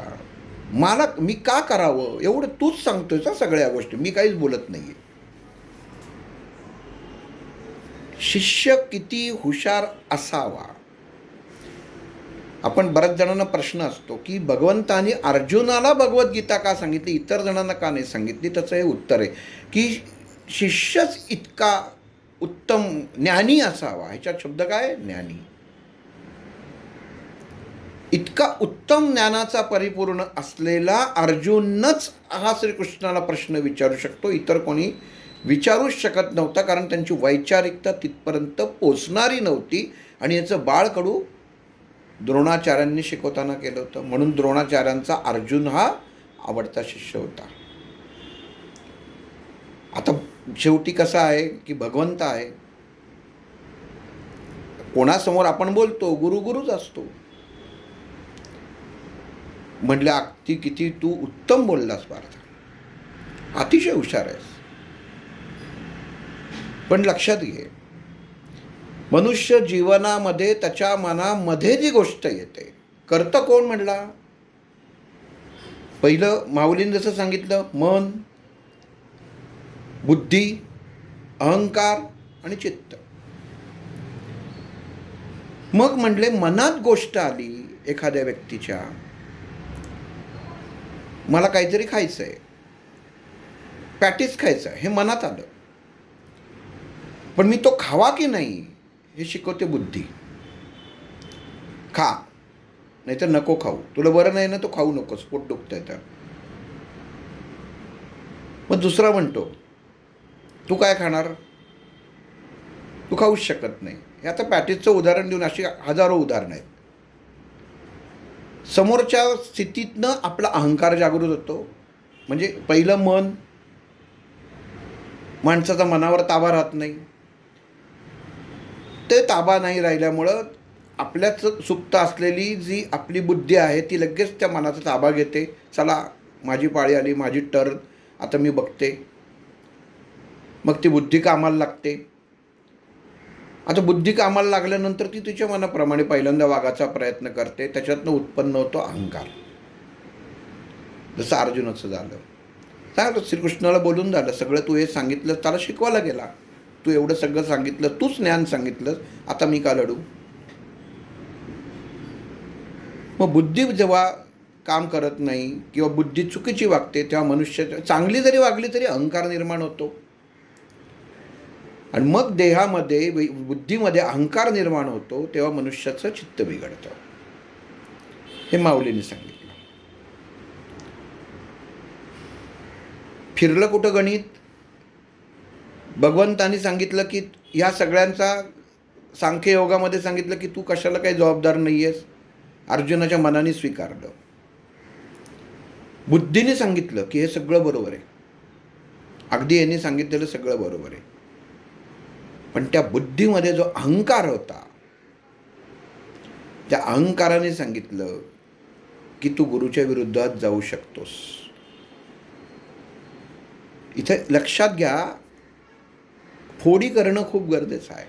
मी का करावं एवढं तूच सांगतोयस. सगळ्या गोष्टी मी काहीच बोलत नाही. शिष्य किती हुशार असावा. आपण बऱ्याच जणांना प्रश्न असतो की भगवंतांनी अर्जुनाला भगवद्गीता का सांगितली, इतर जणांना का नाही सांगितली. त्याचं हे उत्तर आहे की शिष्यच इतका उत्तम ज्ञानी असावा. ह्याच्यात शब्द काय? ज्ञानी. इतका उत्तम ज्ञानाचा परिपूर्ण असलेला अर्जुनच हा श्रीकृष्णाला प्रश्न विचारू शकतो. इतर कोणी विचारूच शकत नव्हता, कारण त्यांची वैचारिकता तिथपर्यंत पोचणारी नव्हती. आणि याचं बाळकडू द्रोणाचार्यांनी शिकवताना केलं होतं. म्हणून द्रोणाचार्यांचा अर्जुन हा आवडता शिष्य होता. आता शेवटी कसं आहे की भगवंत आहे, कोणासमोर आपण बोलतो, गुरुच असतो. म्हटलं अगदी किती तू उत्तम बोललास पार्थ, अतिशय हुशार आहेस. पण लक्षात घे, मनुष्य जीवनामध्ये त्याच्या मनामध्ये जी गोष्ट येते, कर्ता कोण म्हणला? पहिलं माऊलींनी जसं सांगितलं, मन, बुद्धी, अहंकार आणि चित्त. मग म्हणले मनात गोष्ट आली एखाद्या व्यक्तीच्या, मला काहीतरी खायचं आहे, पॅटीस खायचं आहे, हे मनात आलं. पण मी तो खावा की नाही हे शिकवते बुद्धी. खा, नाहीतर नको खाऊ, तुला बरं नाही ना तो खाऊ नकोस, पोट दुखतंय तर. मग दुसरा म्हणतो तू काय खाणार, तू खाऊच शकत नाही. हे आता पॅटीसचं उदाहरण देऊन अशी हजारो उदाहरणं आहेत. समोरच्या स्थितीतनं आपला अहंकार जागृत होतो. म्हणजे पहिलं मन, माणसाचा मनावर ताबा राहत नाही. ते ताबा नाही राहिल्यामुळं आपल्याच सुप्त असलेली जी आपली बुद्धी आहे ती लगेच त्या मनाचा ताबा घेते. चला माझी पाळी आली, माझी टर्न, आता मी बघते. मग ती बुद्धी कामाला लागते. आता बुद्धी कामाला लागल्यानंतर ती तिच्या मनाप्रमाणे पहिल्यांदा वागायचा प्रयत्न करते. त्याच्यातनं उत्पन्न होतो अहंकार. जसं अर्जुनाचं झालं. चांगलं श्रीकृष्णाला बोलून झालं, सगळं तू हे सांगितलं, त्याला शिकवायला गेला. तू एवढं सगळं सांगितलं, तूच ज्ञान सांगितलं, आता मी का लढू? मग बुद्धी जेव्हा काम करत नाही किंवा बुद्धी चुकीची वागते, तेव्हा मनुष्य चांगली जरी वागली तरी अहंकार निर्माण होतो. आणि मग देहामध्ये, बुद्धीमध्ये अहंकार निर्माण होतो, तेव्हा मनुष्याचं चित्त बिघडतं. हे माऊलीने सांगितलं. फिरलं कुठं गणित? भगवंतानी सांगितलं की ह्या सगळ्यांचा सांख्ययोगामध्ये सांगितलं की तू कशाला काही जबाबदार नाही आहेस. अर्जुनाच्या मनाने स्वीकारलं. बुद्धीने सांगितलं की हे सगळं बरोबर आहे, अगदी यांनी सांगितलेलं सगळं बरोबर आहे. पण त्या बुद्धीमध्ये जो अहंकार होता, त्या अहंकाराने सांगितलं की तू गुरुच्या विरुद्धात जाऊ शकतोस. इथे लक्षात घ्या, फोडी करणं खूप गरजेचं आहे.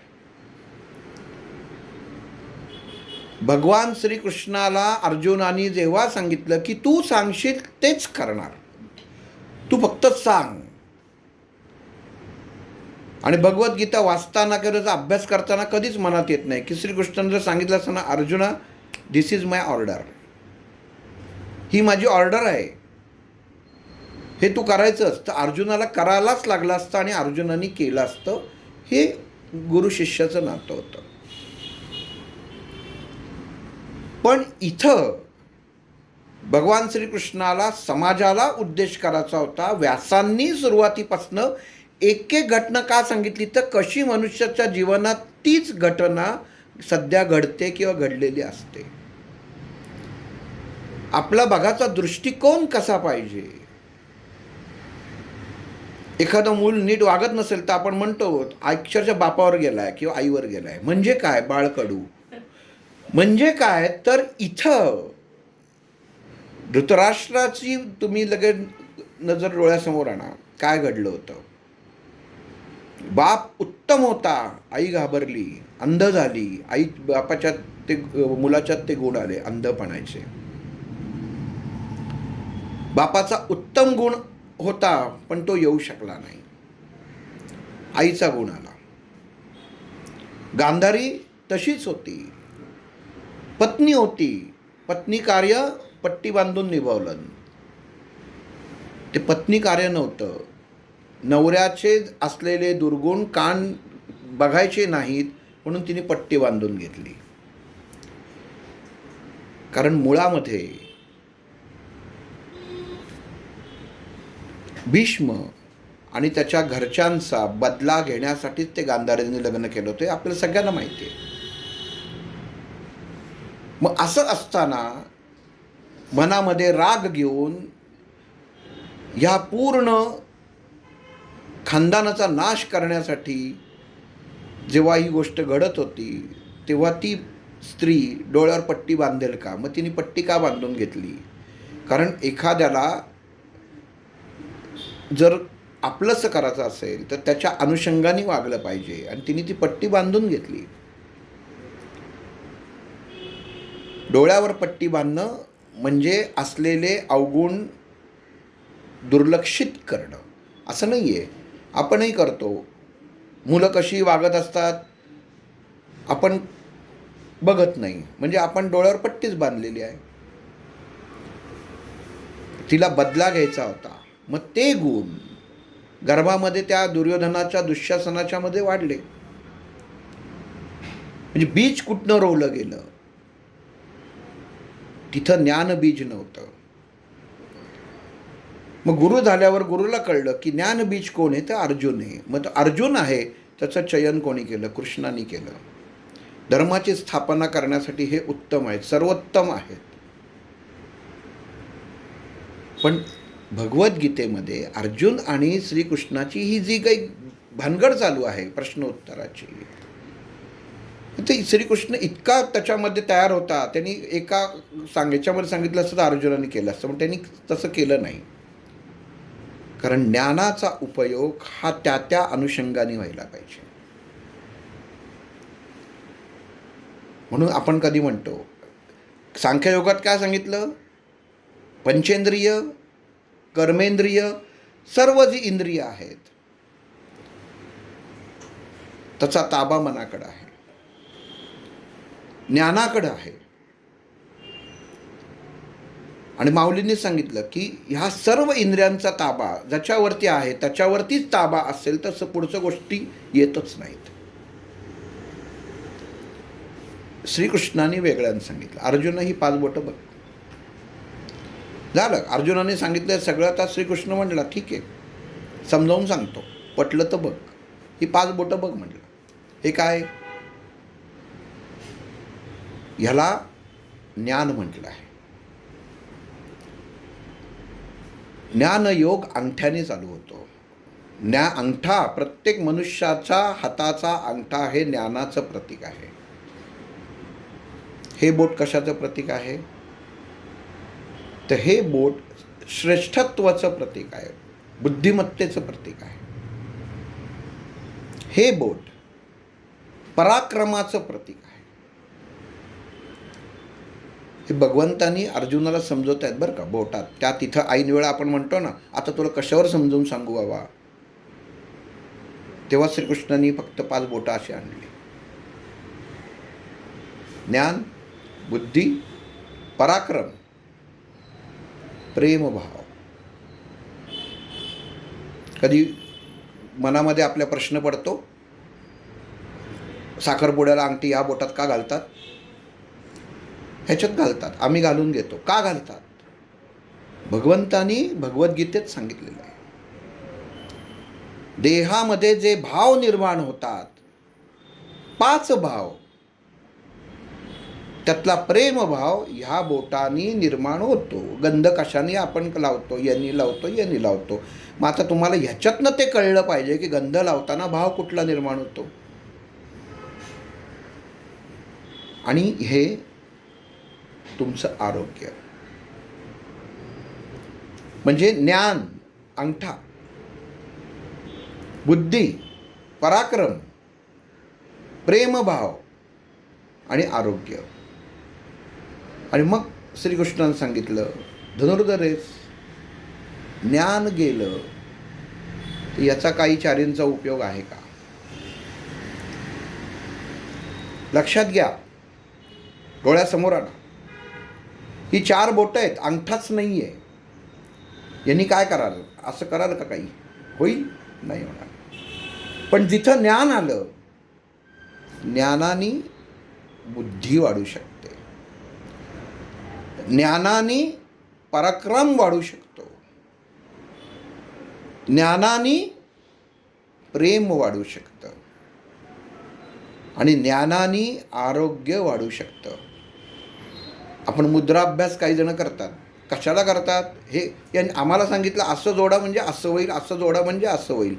भगवान श्रीकृष्णाला अर्जुनाने जेव्हा सांगितलं की तू सांगशील तेच करणार, तू फक्त सांग. आणि भगवद्गीता वाचताना किंवा त्याचा अभ्यास करताना कधीच मनात येत नाही की श्रीकृष्णाने जर सांगितलं असं ना, अर्जुना दिस इज माय ऑर्डर, ही माझी ऑर्डर आहे, हे तू करायचं असतं, अर्जुनाला करायलाच लागलं असतं आणि अर्जुनाने केलं असतं. हे गुरु शिष्याचं नातं होतं. पण इथं भगवान श्रीकृष्णाला समाजाला उद्देश करायचा होता. व्यासांनी सुरुवातीपासनं एक एक घटना का सांगितली, तर कशी मनुष्याच्या जीवनात तीच घटना सध्या घडते किंवा घडलेली असते. आपला बघाचा दृष्टिकोन कसा पाहिजे. एखादं मूल नीट वागत नसेल तर आपण म्हणतो अक्षरशः बापावर गेलाय किंवा आईवर गेलाय. म्हणजे काय? बाळकडू. म्हणजे काय? तर इथं धृतराष्ट्राची तुम्ही लगेच नजर डोळ्यासमोर आणा. काय घडलं होतं? बाप उत्तम होता, आई घाबरली, अंध झाली. आई बापाच्यात ते मुलाच्यात ते गुण आले अंधपणाचे. बापाचा उत्तम गुण होता पण तो येऊ शकला नाही, आईचा गुण आला. गांधारी तशीच होती, पत्नी होती, पत्नी कार्य पट्टी बांधून निभावलं. ते पत्नी कार्य नव्हतं. नवऱ्याचे असलेले दुर्गुण कान बघायचे नाहीत म्हणून तिने पट्टी बांधून घेतली. कारण मुळामध्ये भीष्म आणि त्याच्या घरच्यांचा बदला घेण्यासाठीच ते गांधारीने लग्न केलं होतं, आपल्याला सगळ्यांना माहिती आहे. मग असं असताना मनामध्ये राग घेऊन ह्या पूर्ण खानदानाचा नाश करण्यासाठी जेव्हा ही गोष्ट घडत होती, तेव्हा ती स्त्री डोळ्यावर पट्टी बांधेल का? मग तिने पट्टी का बांधून घेतली? कारण एखाद्याला जर आपलंसं करायचं असेल तर त्याच्या अनुषंगाने वागलं पाहिजे, आणि तिने ती पट्टी बांधून घेतली. डोळ्यावर पट्टी बांधणं म्हणजे असलेले अवगुण दुर्लक्षित करणं असं नाही आहे. आपणही करतो. मुलं कशी वागत असतात आपण बघत नाही, म्हणजे आपण डोळ्यावर पट्टीच बांधलेली आहे. तिला बदला घ्यायचा होता. मग ते गुण गर्भामध्ये त्या दुर्योधनाच्या दुःशासनाच्या मध्ये वाढले. म्हणजे बीज कुठनं रोवलं गेलं? तिथं ज्ञानबीज नव्हतं. मग गुरु झाल्यावर गुरुला कळलं की ज्ञानबीज कोण आहे? तर अर्जुन आहे. मग तो अर्जुन आहे, त्याचं चयन कोणी केलं? कृष्णाने केलं. धर्माची स्थापना करण्यासाठी हे उत्तम आहेत, सर्वोत्तम आहेत. पण भगवद्गीतेमध्ये अर्जुन आणि श्रीकृष्णाची ही जी काही भानगड चालू आहे प्रश्नोत्तराची, ते श्रीकृष्ण इतका त्याच्यामध्ये तयार होता. त्यांनी एका याच्यामध्ये सांगितलं असतं तर अर्जुनाने केलं असतं, पण त्यांनी तसं केलं नाही. कारण ज्ञानाचा उपयोग हा त्या त्या अनुषंगाने व्हायला पाहिजे. म्हणून आपण कधी म्हणतो सांख्ययोगात काय सांगितलं? पंचेंद्रिय, कर्मेंद्रिय, सर्व जी इंद्रिय आहेत त्याचा ताबा मनाकडे आहे, ज्ञानाकडे आहे. आणि माऊलींनी सांगितलं की ह्या सर्व इंद्रियांचा ताबा ज्याच्यावरती आहे त्याच्यावरतीच ताबा असेल तर पुढच्या गोष्टी येतच नाहीत. श्रीकृष्णाने वेगळ्यानं सांगितलं. अर्जुन ही 5 बोटं बघ. झालं, अर्जुनाने सांगितलं सगळं. आता श्रीकृष्ण म्हटला ठीक आहे, समजावून सांगतो, पटलं तर बघ. ही 5 बोटं बघ म्हटलं. हे काय? ह्याला ज्ञान म्हटलं आहे. ज्ञानयोग अंगठ्याने चालू होतो. अंगठा, प्रत्येक मनुष्याचा हाताचा अंगठा हे ज्ञानाचं प्रतीक आहे. हे बोट कशाचं प्रतीक आहे? तर हे बोट श्रेष्ठत्वाचं प्रतीक आहे, बुद्धिमत्तेचं प्रतीक आहे. हे बोट पराक्रमाचं प्रतीक आहे. हे भगवंतांनी अर्जुनाला समजवत आहेत बरं का बोटात. त्या तिथं ऐन वेळा आपण म्हणतो ना, आता तुला कशावर समजून सांगू बाबा, तेव्हा श्रीकृष्णांनी फक्त 5 बोटं अशी आणली. ज्ञान, बुद्धी, पराक्रम, प्रेमभाव. कधी मनामध्ये आपल्या प्रश्न पडतो, साखरपुड्याला अंगठी या बोटात का घालतात? ह्याच्यात घालतात, आम्ही घालून घेतो. का घालतात? भगवंतानी भगवद्गीतेत सांगितलेलं आहे. देहामध्ये जे भाव निर्माण होतात, 5 भाव, त्यातला प्रेमभाव ह्या बोटांनी निर्माण होतो. गंध कशाने आपण लावतो? यांनी लावतो, यांनी लावतो. मग आता तुम्हाला ह्याच्यातनं ते कळलं पाहिजे की गंध लावताना भाव कुठला निर्माण होतो. आणि हे तुमचं आरोग्य म्हणजे ज्ञान, अंगठा, बुद्धी, पराक्रम, प्रेमभाव आणि आरोग्य. आणि मग श्रीकृष्णाने सांगितलं धनुर्धरेस, ज्ञान गेलं तर याचा काही चारींचा उपयोग आहे का? लक्षात घ्या, डोळ्यासमोर आणा. ही 4 बोटं आहेत, अंगठाच नाही आहे. यांनी काय कराल? असं कराल का काही? होईल? नाही होणार. पण जिथं ज्ञान आलं, ज्ञानाने बुद्धी वाढू शकते. ज्ञानाने पराक्रम वाढू शकतो, ज्ञानाने प्रेम वाढू शकतं आणि ज्ञानाने आरोग्य वाढू शकतं. आपण मुद्राभ्यास काही जण करतात. कशाला करतात? हे यांनी आम्हाला सांगितलं असं जोडा म्हणजे असं होईल, असं जोडा म्हणजे असं होईल.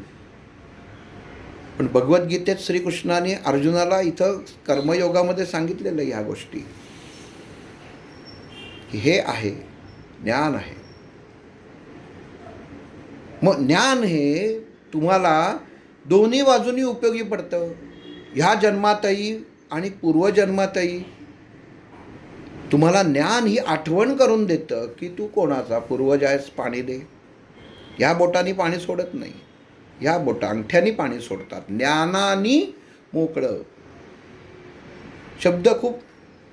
पण भगवद्गीतेत श्रीकृष्णाने अर्जुनाला इथं कर्मयोगामध्ये सांगितलेलं ह्या गोष्टी, की हे आहे ज्ञान आहे. मग ज्ञान हे तुम्हाला दोन्ही बाजूनी उपयोगी पडतं. ह्या जन्मातही आणि पूर्वजन्मातही तुम्हाला ज्ञान ही आठवण करून देतं की तू कोणाचा पूर्वज आहेस, पाणी दे. ह्या बोटांनी पाणी सोडत नाही, ह्या अंगठ्यानी पाणी सोडतात. ज्ञानानी मोकळं शब्द खूप,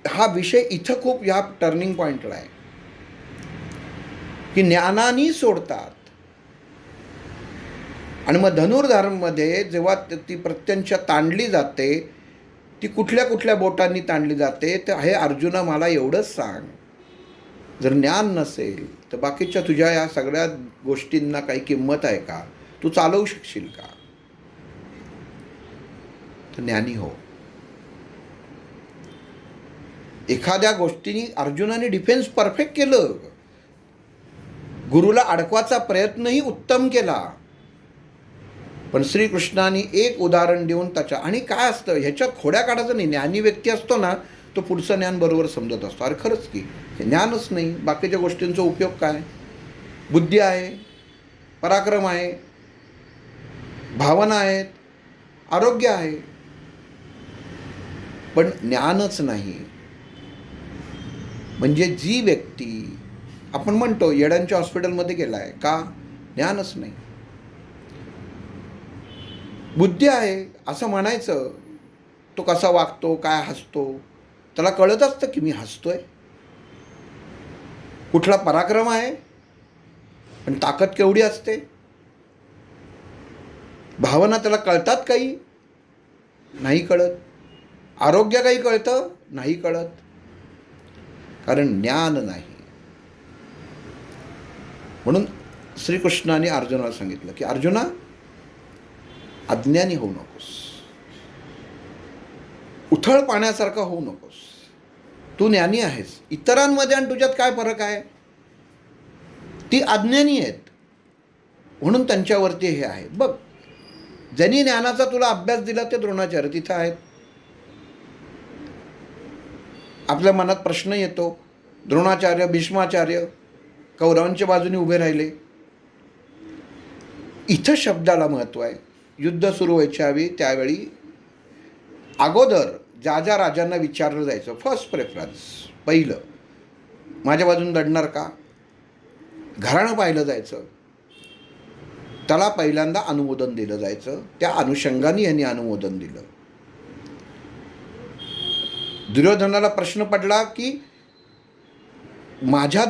हा विषय इथं खूप ह्या टर्निंग पॉईंटला आहे की ज्ञानानी सोडतात. आणि मग धनुर्धारमध्ये जेव्हा ती प्रत्यंश ताणली जाते, ती कुठल्या कुठल्या बोटांनी ताणली जाते, तर हे अर्जुना मला एवढंच सांग, जर ज्ञान नसेल तर बाकीच्या तुझ्या या सगळ्या गोष्टींना काही किंमत आहे का? तू चालवू शकशील का? तर ज्ञानी हो. एखाद्या गोष्टीने अर्जुनाने डिफेन्स परफेक्ट केलं, गुरुला अडकवायचा प्रयत्नही उत्तम केला, पण श्रीकृष्णाने एक उदाहरण देऊन त्याच्या, आणि काय असतं ह्याच्यात खोड्या काढायचं नाही. ज्ञानी व्यक्ती असतो ना, तो पुढचं ज्ञान बरोबर समजत असतो. अरे खरंच की हे ज्ञानच नाही, बाकीच्या गोष्टींचा उपयोग काय? बुद्धी आहे, पराक्रम आहे, भावना आहेत, आरोग्य आहे, पण ज्ञानच नाही. म्हणजे जी व्यक्ती, आपण म्हणतो येड्यांच्या हॉस्पिटलमध्ये गेला आहे का? ज्ञानच नाही. बुद्धी आहे असं म्हणायचं, तो कसा वागतो, काय हसतो, त्याला कळत असतं की मी हसतोय. कुठला पराक्रम आहे, पण ताकद केवढी असते, भावना त्याला कळतात काही? नाही कळत. आरोग्य काही कळतं? नाही कळत, कारण ज्ञान नाही. म्हणून श्रीकृष्णाने अर्जुनाला सांगितलं की अर्जुना, अज्ञानी होऊ नकोस, उथळ पाण्यासारखा होऊ नकोस. तू ज्ञानी आहेस. इतरांमध्ये आणि तुझ्यात काय फरक आहे? ती अज्ञानी आहेत म्हणून त्यांच्यावरती हे आहे. बघ, ज्यांनी ज्ञानाचा तुला अभ्यास दिला ते द्रोणाचार्य तिथं आहेत. आपल्या मनात प्रश्न येतो, द्रोणाचार्य, भीष्माचार्य कौरवांच्या बाजूने उभे राहिले. इथं शब्दाला महत्त्व आहे. युद्ध सुरू व्हायच्या वेळी त्यावेळी अगोदर ज्या ज्या राजांना विचारलं जायचं, फर्स्ट प्रेफरन्स, पहिलं माझ्या बाजून लढणार का, घराणं पाहिलं जायचं, त्याला पहिल्यांदा अनुमोदन दिलं जायचं. त्या अनुषंगाने यांनी अनुमोदन दिलं. दुर्योधनाला प्रश्न पडला की माझ्या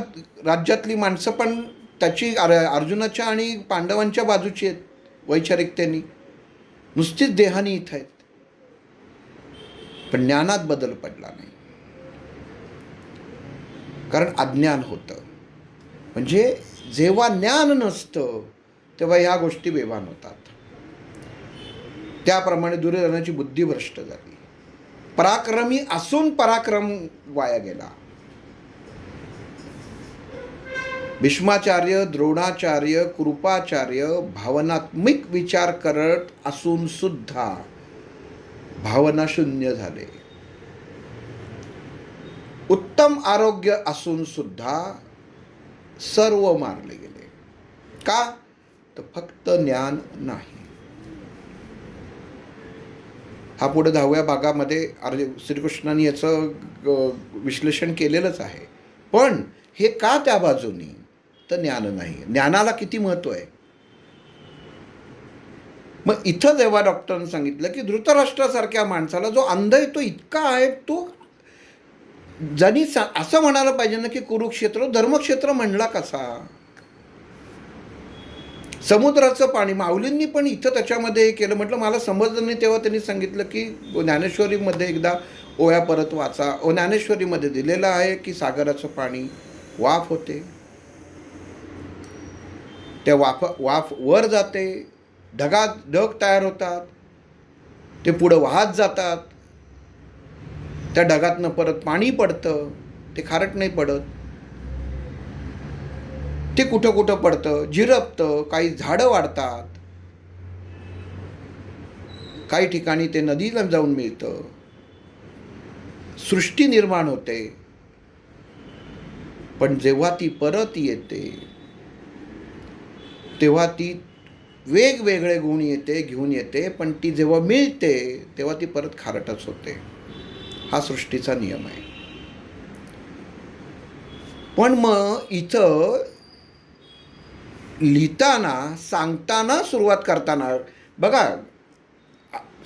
राज्यातली माणसं पण त्याची अर्जुनाच्या आणि पांडवांच्या बाजूची आहेत वैचारिकतेनी, नुसतीच देहानी इथं आहेत. पण ज्ञानात बदल पडला नाही, कारण अज्ञान होतं. म्हणजे जेव्हा ज्ञान नसतं तेव्हा ह्या गोष्टी बेभान होतात. त्याप्रमाणे दुर्योधनाची बुद्धी भ्रष्ट झाली. पराक्रमी असून पराक्रम वाया गेला. भीष्माचार्य, द्रोणाचार्य, कृपाचार्य भावनात्मक विचार करत असून सुद्धा भावना शून्य झाले. उत्तम आरोग्य असून सुद्धा सर्व मारले गेले. का? तर फक्त ज्ञान नाही. हा पुढे 10व्या भागामध्ये श्रीकृष्णाने याचं विश्लेषण केलेलंच आहे. पण हे का त्या बाजूनी? तर ज्ञान नाही. ज्ञानाला किती महत्त्व आहे. मग इथं जेव्हा डॉक्टरांनी सांगितलं की धृतराष्ट्रासारख्या माणसाला जो अंध आहे तो इतका आहे, तो ज्यांनी असं म्हणायला पाहिजे ना की कुरुक्षेत्र धर्मक्षेत्र म्हणला कसा? समुद्राचं पाणी, माऊलींनी पण इथं त्याच्यामध्ये हे केलं. म्हटलं मला समजलं नाही तेव्हा त्यांनी सांगितलं की ज्ञानेश्वरीमध्ये एकदा ओव्या परत वाचा. ज्ञानेश्वरीमध्ये दिलेलं आहे की सागराचं पाणी वाफ होते, त्या वाफ वर जाते, ढग तयार होतात, ते पुढं वाहत जातात, त्या ढगातनं परत पाणी पडतं, ते खारट नाही पडत, ते कुठं कुठं पडतं, झिरपतं, काही झाडं वाढतात, काही ठिकाणी ते नदीला जाऊन मिळतं, सृष्टी निर्माण होते. पण जेव्हा ती परत येते तेव्हा ती वेगवेगळे गुण घेऊन येते, पण ती जेव्हा मिळते तेव्हा ती परत खारटच होते. हा सृष्टीचा नियम आहे. पण मग इथं लिहिताना, सांगताना, सुरुवात करताना बघा,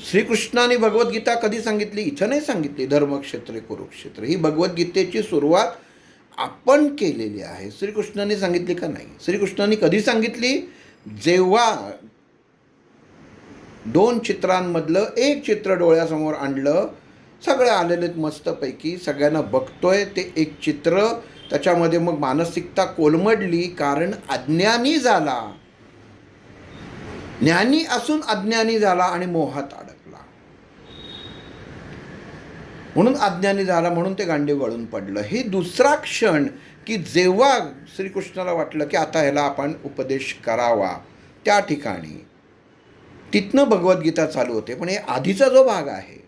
श्रीकृष्णाने भगवद्गीता कधी सांगितली? इथं नाही सांगितली, धर्मक्षेत्रे कुरुक्षेत्र. ही भगवद्गीतेची सुरुवात आपण केलेली आहे. श्रीकृष्णाने सांगितली का? नाही. श्रीकृष्णाने कधी सांगितली? जेव्हा 2 चित्रांमधलं एक चित्र डोळ्यासमोर आणलं, सगळे आलेलेत मस्तपैकी, सगळ्यांना बघतोय ते एक चित्र, त्याच्यामध्ये मग मानसिकता कोलमडली, कारण अज्ञानी झाला, ज्ञानी असून अज्ञानी झाला आणि मोहात अडकला. म्हणून अज्ञानी झाला, म्हणून ते गांडीव गळून पडलं. हे दुसरा क्षण की जेव्हा श्रीकृष्णाला वाटलं की आता ह्याला आपण उपदेश करावा, त्या ठिकाणी तिथनं भगवद्गीता चालू होते. पण हे आधीचा जो भाग आहे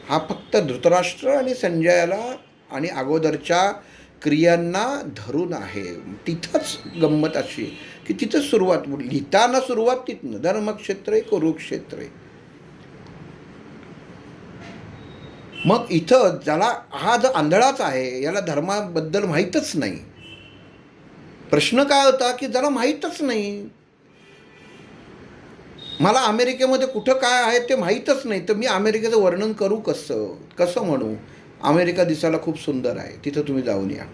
हा फक्त धृतराष्ट्र आणि संजयाला आणि अगोदरच्या क्रियांना धरून आहे. तिथंच गंमत अशी की तिथंच सुरुवात, लिहिताना सुरुवात तिथनं, धर्मक्षेत्रे कुरुक्षेत्रे. मग इथं ज्याला हा जो आंधळाच आहे, याला धर्माबद्दल माहीतच नाही. प्रश्न काय होता की ज्याला माहीतच नाही, मला अमेरिकेमध्ये कुठं काय आहे ते माहीतच नाही, तर मी अमेरिकेचं वर्णन करू कसं म्हणू? अमेरिका दिसायला खूप सुंदर आहे, तिथं तुम्ही जाऊन या.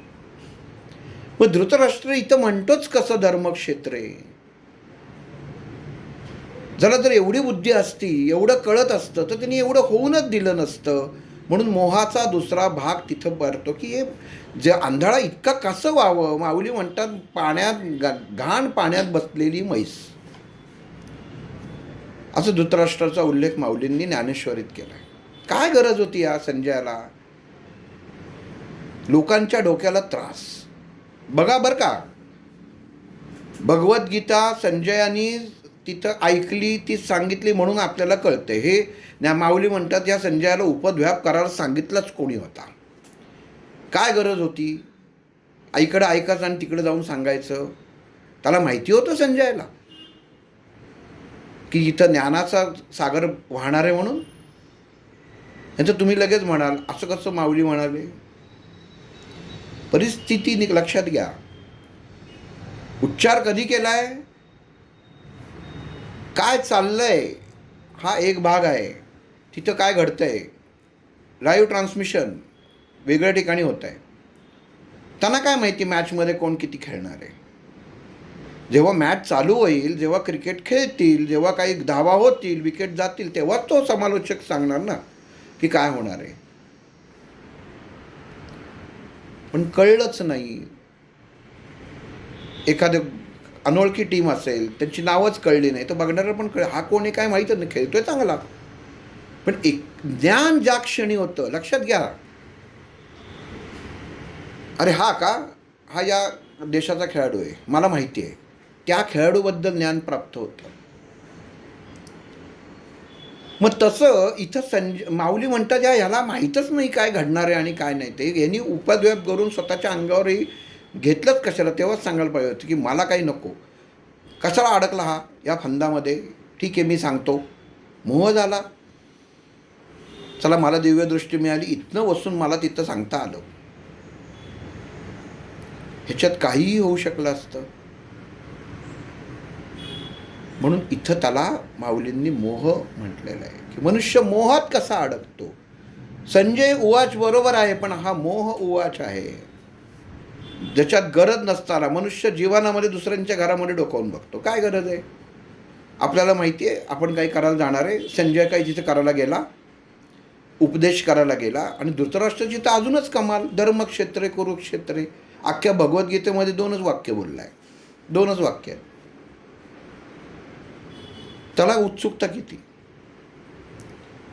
मग धृतराष्ट्र इथं म्हणतोच कसं धर्मक्षेत्रे? जरा जर एवढी बुद्धी असती, एवढं कळत असतं, तर त्यांनी एवढं होऊनच दिलं नसतं. म्हणून मोहाचा दुसरा भाग तिथं भरतो की हे जे आंधळा इतका कसं व्हावं? माऊली म्हणतात पाण्यात घाण पाण्यात बसलेली म्हैस, असं धृतराष्ट्राचा उल्लेख माऊलींनी ज्ञानेश्वरीत केला. काय गरज होती या संजयाला? लोकांच्या डोक्याला त्रास. बघा बरं का, भगवद्गीता संजयानी तिथं ऐकली, ती सांगितली म्हणून आपल्याला कळते. हे माऊली म्हणतात या संजयाला उपद्व्याप करायला सांगितलंच कोणी होता? काय गरज होती? आईकडं ऐकायचं आणि तिकडे जाऊन सांगायचं. त्याला माहिती होतं संजयाला की इथं ज्ञानाचा सागर वाहणार आहे म्हणून. यांचं तुम्ही लगेच म्हणाल असं कसं माऊली म्हणाले? परिस्थिती लक्षात घ्या. उच्चार कधी केलाय, काय चाललंय, हा एक भाग आहे. तिथं काय घडतंय, लाईव्ह ट्रान्समिशन वेगळ्या ठिकाणी होत आहे. त्यांना काय माहिती मॅचमध्ये कोण किती खेळणार आहे? जेव्हा मॅच चालू होईल, जेव्हा क्रिकेट खेळतील, जेव्हा काही धावा होतील, विकेट जातील, तेव्हा तो समालोचक सांगणार ना की काय होणार आहे. पण कळलंच नाही. एखादं अनोळखी टीम असेल, त्यांची नावच कळली नाही, तर बघणारा पण हा कोण आहे काय माहीतच नाही, खेळतोय चांगला. पण एक ज्ञान ज्या क्षणी होतं, लक्षात घ्या, अरे हा का, हा या देशाचा खेळाडू आहे, मला माहिती आहे, त्या खेळाडूबद्दल ज्ञान प्राप्त होतं. मग तसं इथं माऊली म्हणतात ह्याला माहीतच नाही काय घडणार आहे आणि काय नाही. ते यांनी उपद्व्याप करून स्वतःच्या अंगावरही घेतलंच कशाला? तेव्हाच सांगायला पाहिजे होतं की मला काही नको. कशाला अडकला हा या फंदामध्ये? ठीक आहे, मी सांगतो. मोह झाला, चला मला दिव्यदृष्टी मिळाली, इथनं बसून मला तिथं सांगता आलं. ह्याच्यात काहीही होऊ शकलं असतं. म्हणून इथं त्याला माऊलींनी मोह म्हटलेला आहे की मनुष्य मोहात कसा अडकतो. संजय उवाच बरोबर आहे, पण हा मोह उवाच आहे, ज्याच्यात गरज नसताना मनुष्य जीवनामध्ये दुसऱ्यांच्या घरामध्ये डोकावून बघतो. काय गरज आहे? आपल्याला माहिती आहे आपण काही करायला जाणार आहे. संजय काही तिथे करायला गेला, उपदेश करायला गेला. आणि धृतराष्ट्राची तर अजूनच कमाल, धर्मक्षेत्रे कुरुक्षेत्रे. अख्ख्या भगवद्गीतेमध्ये 2च वाक्य बोललं आहे, 2च वाक्य. त्याला उत्सुकता किती,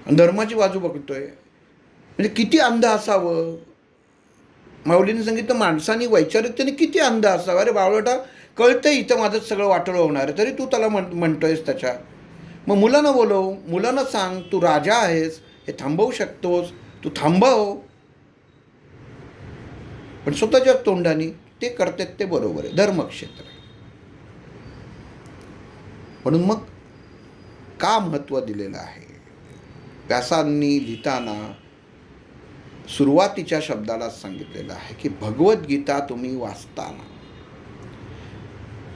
आणि धर्माची बाजू बघतोय. म्हणजे किती अंध असावं. माऊलीने सांगितलं माणसाने वैचारिकतेने किती अंध असावं. अरे बावळटा, कळतंय इथं माझं सगळं वाटोळं होणार आहे, तरी तू त्याला म्हणतोयस त्याच्या. मग मुलांना बोलव, मुलांना सांग तू राजा आहेस, हे थांबवू शकतोस, तू थांबव. पण स्वतःच्या तोंडाने ते करतात ते बरोबर आहे, धर्मक्षेत्र. म्हणून मग का महत्त्व दिलेलं आहे. व्यासांनी लिहिताना सुरुवातीच्या शब्दालाच सांगितलेलं आहे की भगवद्गीता तुम्ही वाचताना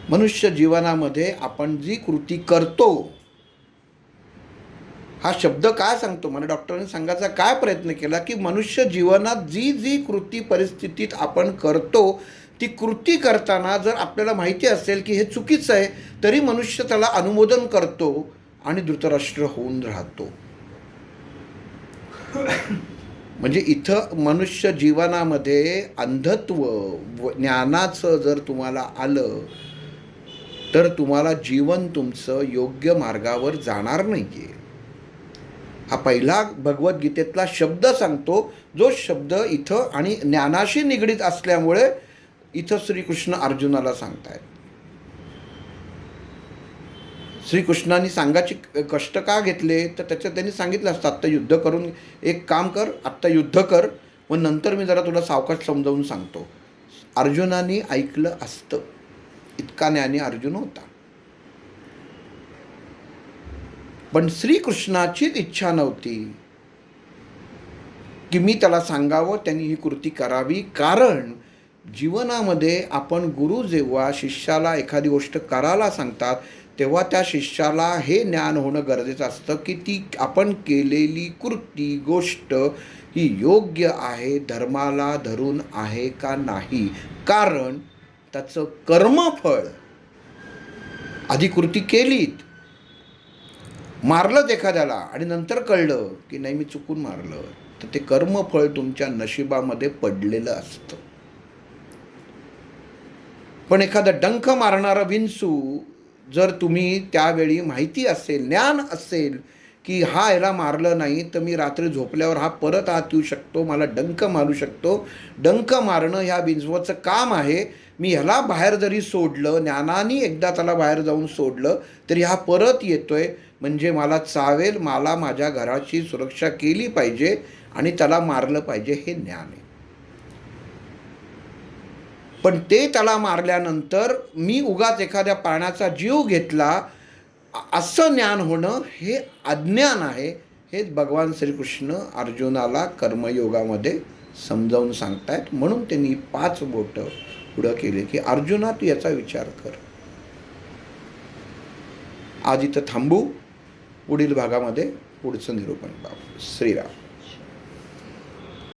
मनुष्य जीवनामध्ये आपण जी कृती करतो, हा शब्द काय सांगतो, मला डॉक्टरांनी सांगायचा काय प्रयत्न केला की मनुष्य जीवनात जी जी कृती परिस्थितीत आपण करतो, ती कृती करताना जर आपल्याला माहिती असेल की हे चुकीचं आहे, तरी मनुष्य त्याला अनुमोदन करतो आणि धृतराष्ट्र होऊन राहतो. म्हणजे इथं मनुष्य जीवनामध्ये अंधत्व ज्ञानाचं जर तुम्हाला आलं तर तुम्हाला जीवन तुमचं योग्य मार्गावर जाणार नाही आहे. हा पहिला भगवद्गीतेतला शब्द सांगतो, जो शब्द इथं आणि ज्ञानाशी निगडीत असल्यामुळे इथं श्रीकृष्ण अर्जुनाला सांगतायत. श्रीकृष्णाने सांगायचे कष्ट का घेतले, तर त्याच्यात त्यांनी सांगितलं असतं आत्ता युद्ध करून, एक काम कर आत्ता युद्ध कर, मग नंतर मी जरा तुला सावकाश समजावून सांगतो. अर्जुनाने ऐकलं असतं, इतका ज्ञानी अर्जुन होता. पण श्रीकृष्णाचीच इच्छा नव्हती की मी त्याला सांगावं, त्यांनी ही कृती करावी. कारण जीवनामध्ये आपण गुरु जेव्हा शिष्याला एखादी गोष्ट करायला सांगतात, तेव्हा त्या शिष्याला हे ज्ञान होणं गरजेचं असतं की ती आपण केलेली कृती गोष्ट ही योग्य आहे, धर्माला धरून आहे का नाही. कारण त्याचं कर्मफळ, आधी कृती केलीत, मारलं एखाद्याला आणि नंतर कळलं की नाही मी चुकून मारलं, तर ते कर्मफळ तुमच्या नशिबामध्ये पडलेलं असतं. पण एखादा डंख मारणारा विंचू जर तुम्ही त्यावेळी माहिती असेल, ज्ञान असेल की हा याला मारलं नाही तर मी रात्री झोपल्यावर हा परत आत येऊ शकतो, मला डंक मारू शकतो, डंक मारणं ह्या विंचवाचं काम आहे, मी ह्याला बाहेर जरी सोडलं, ज्ञानाने एकदा त्याला बाहेर जाऊन सोडलं तरी हा परत येतोय, म्हणजे मला चावेल, मला माझ्या घराची सुरक्षा केली पाहिजे आणि त्याला मारलं पाहिजे, हे ज्ञान आहे. पण ते त्याला मारल्यानंतर मी उगाच एखाद्या प्राण्याचा जीव घेतला असं ज्ञान होणं हे अज्ञान आहे. हेच भगवान श्रीकृष्ण अर्जुनाला कर्मयोगामध्ये समजावून सांगतायत. म्हणून त्यांनी 5 बोटं पुढं केले की अर्जुना तू याचा विचार कर. आज इथं थांबू, पुढील भागामध्ये पुढचं निरूपण पाहू. श्रीराम.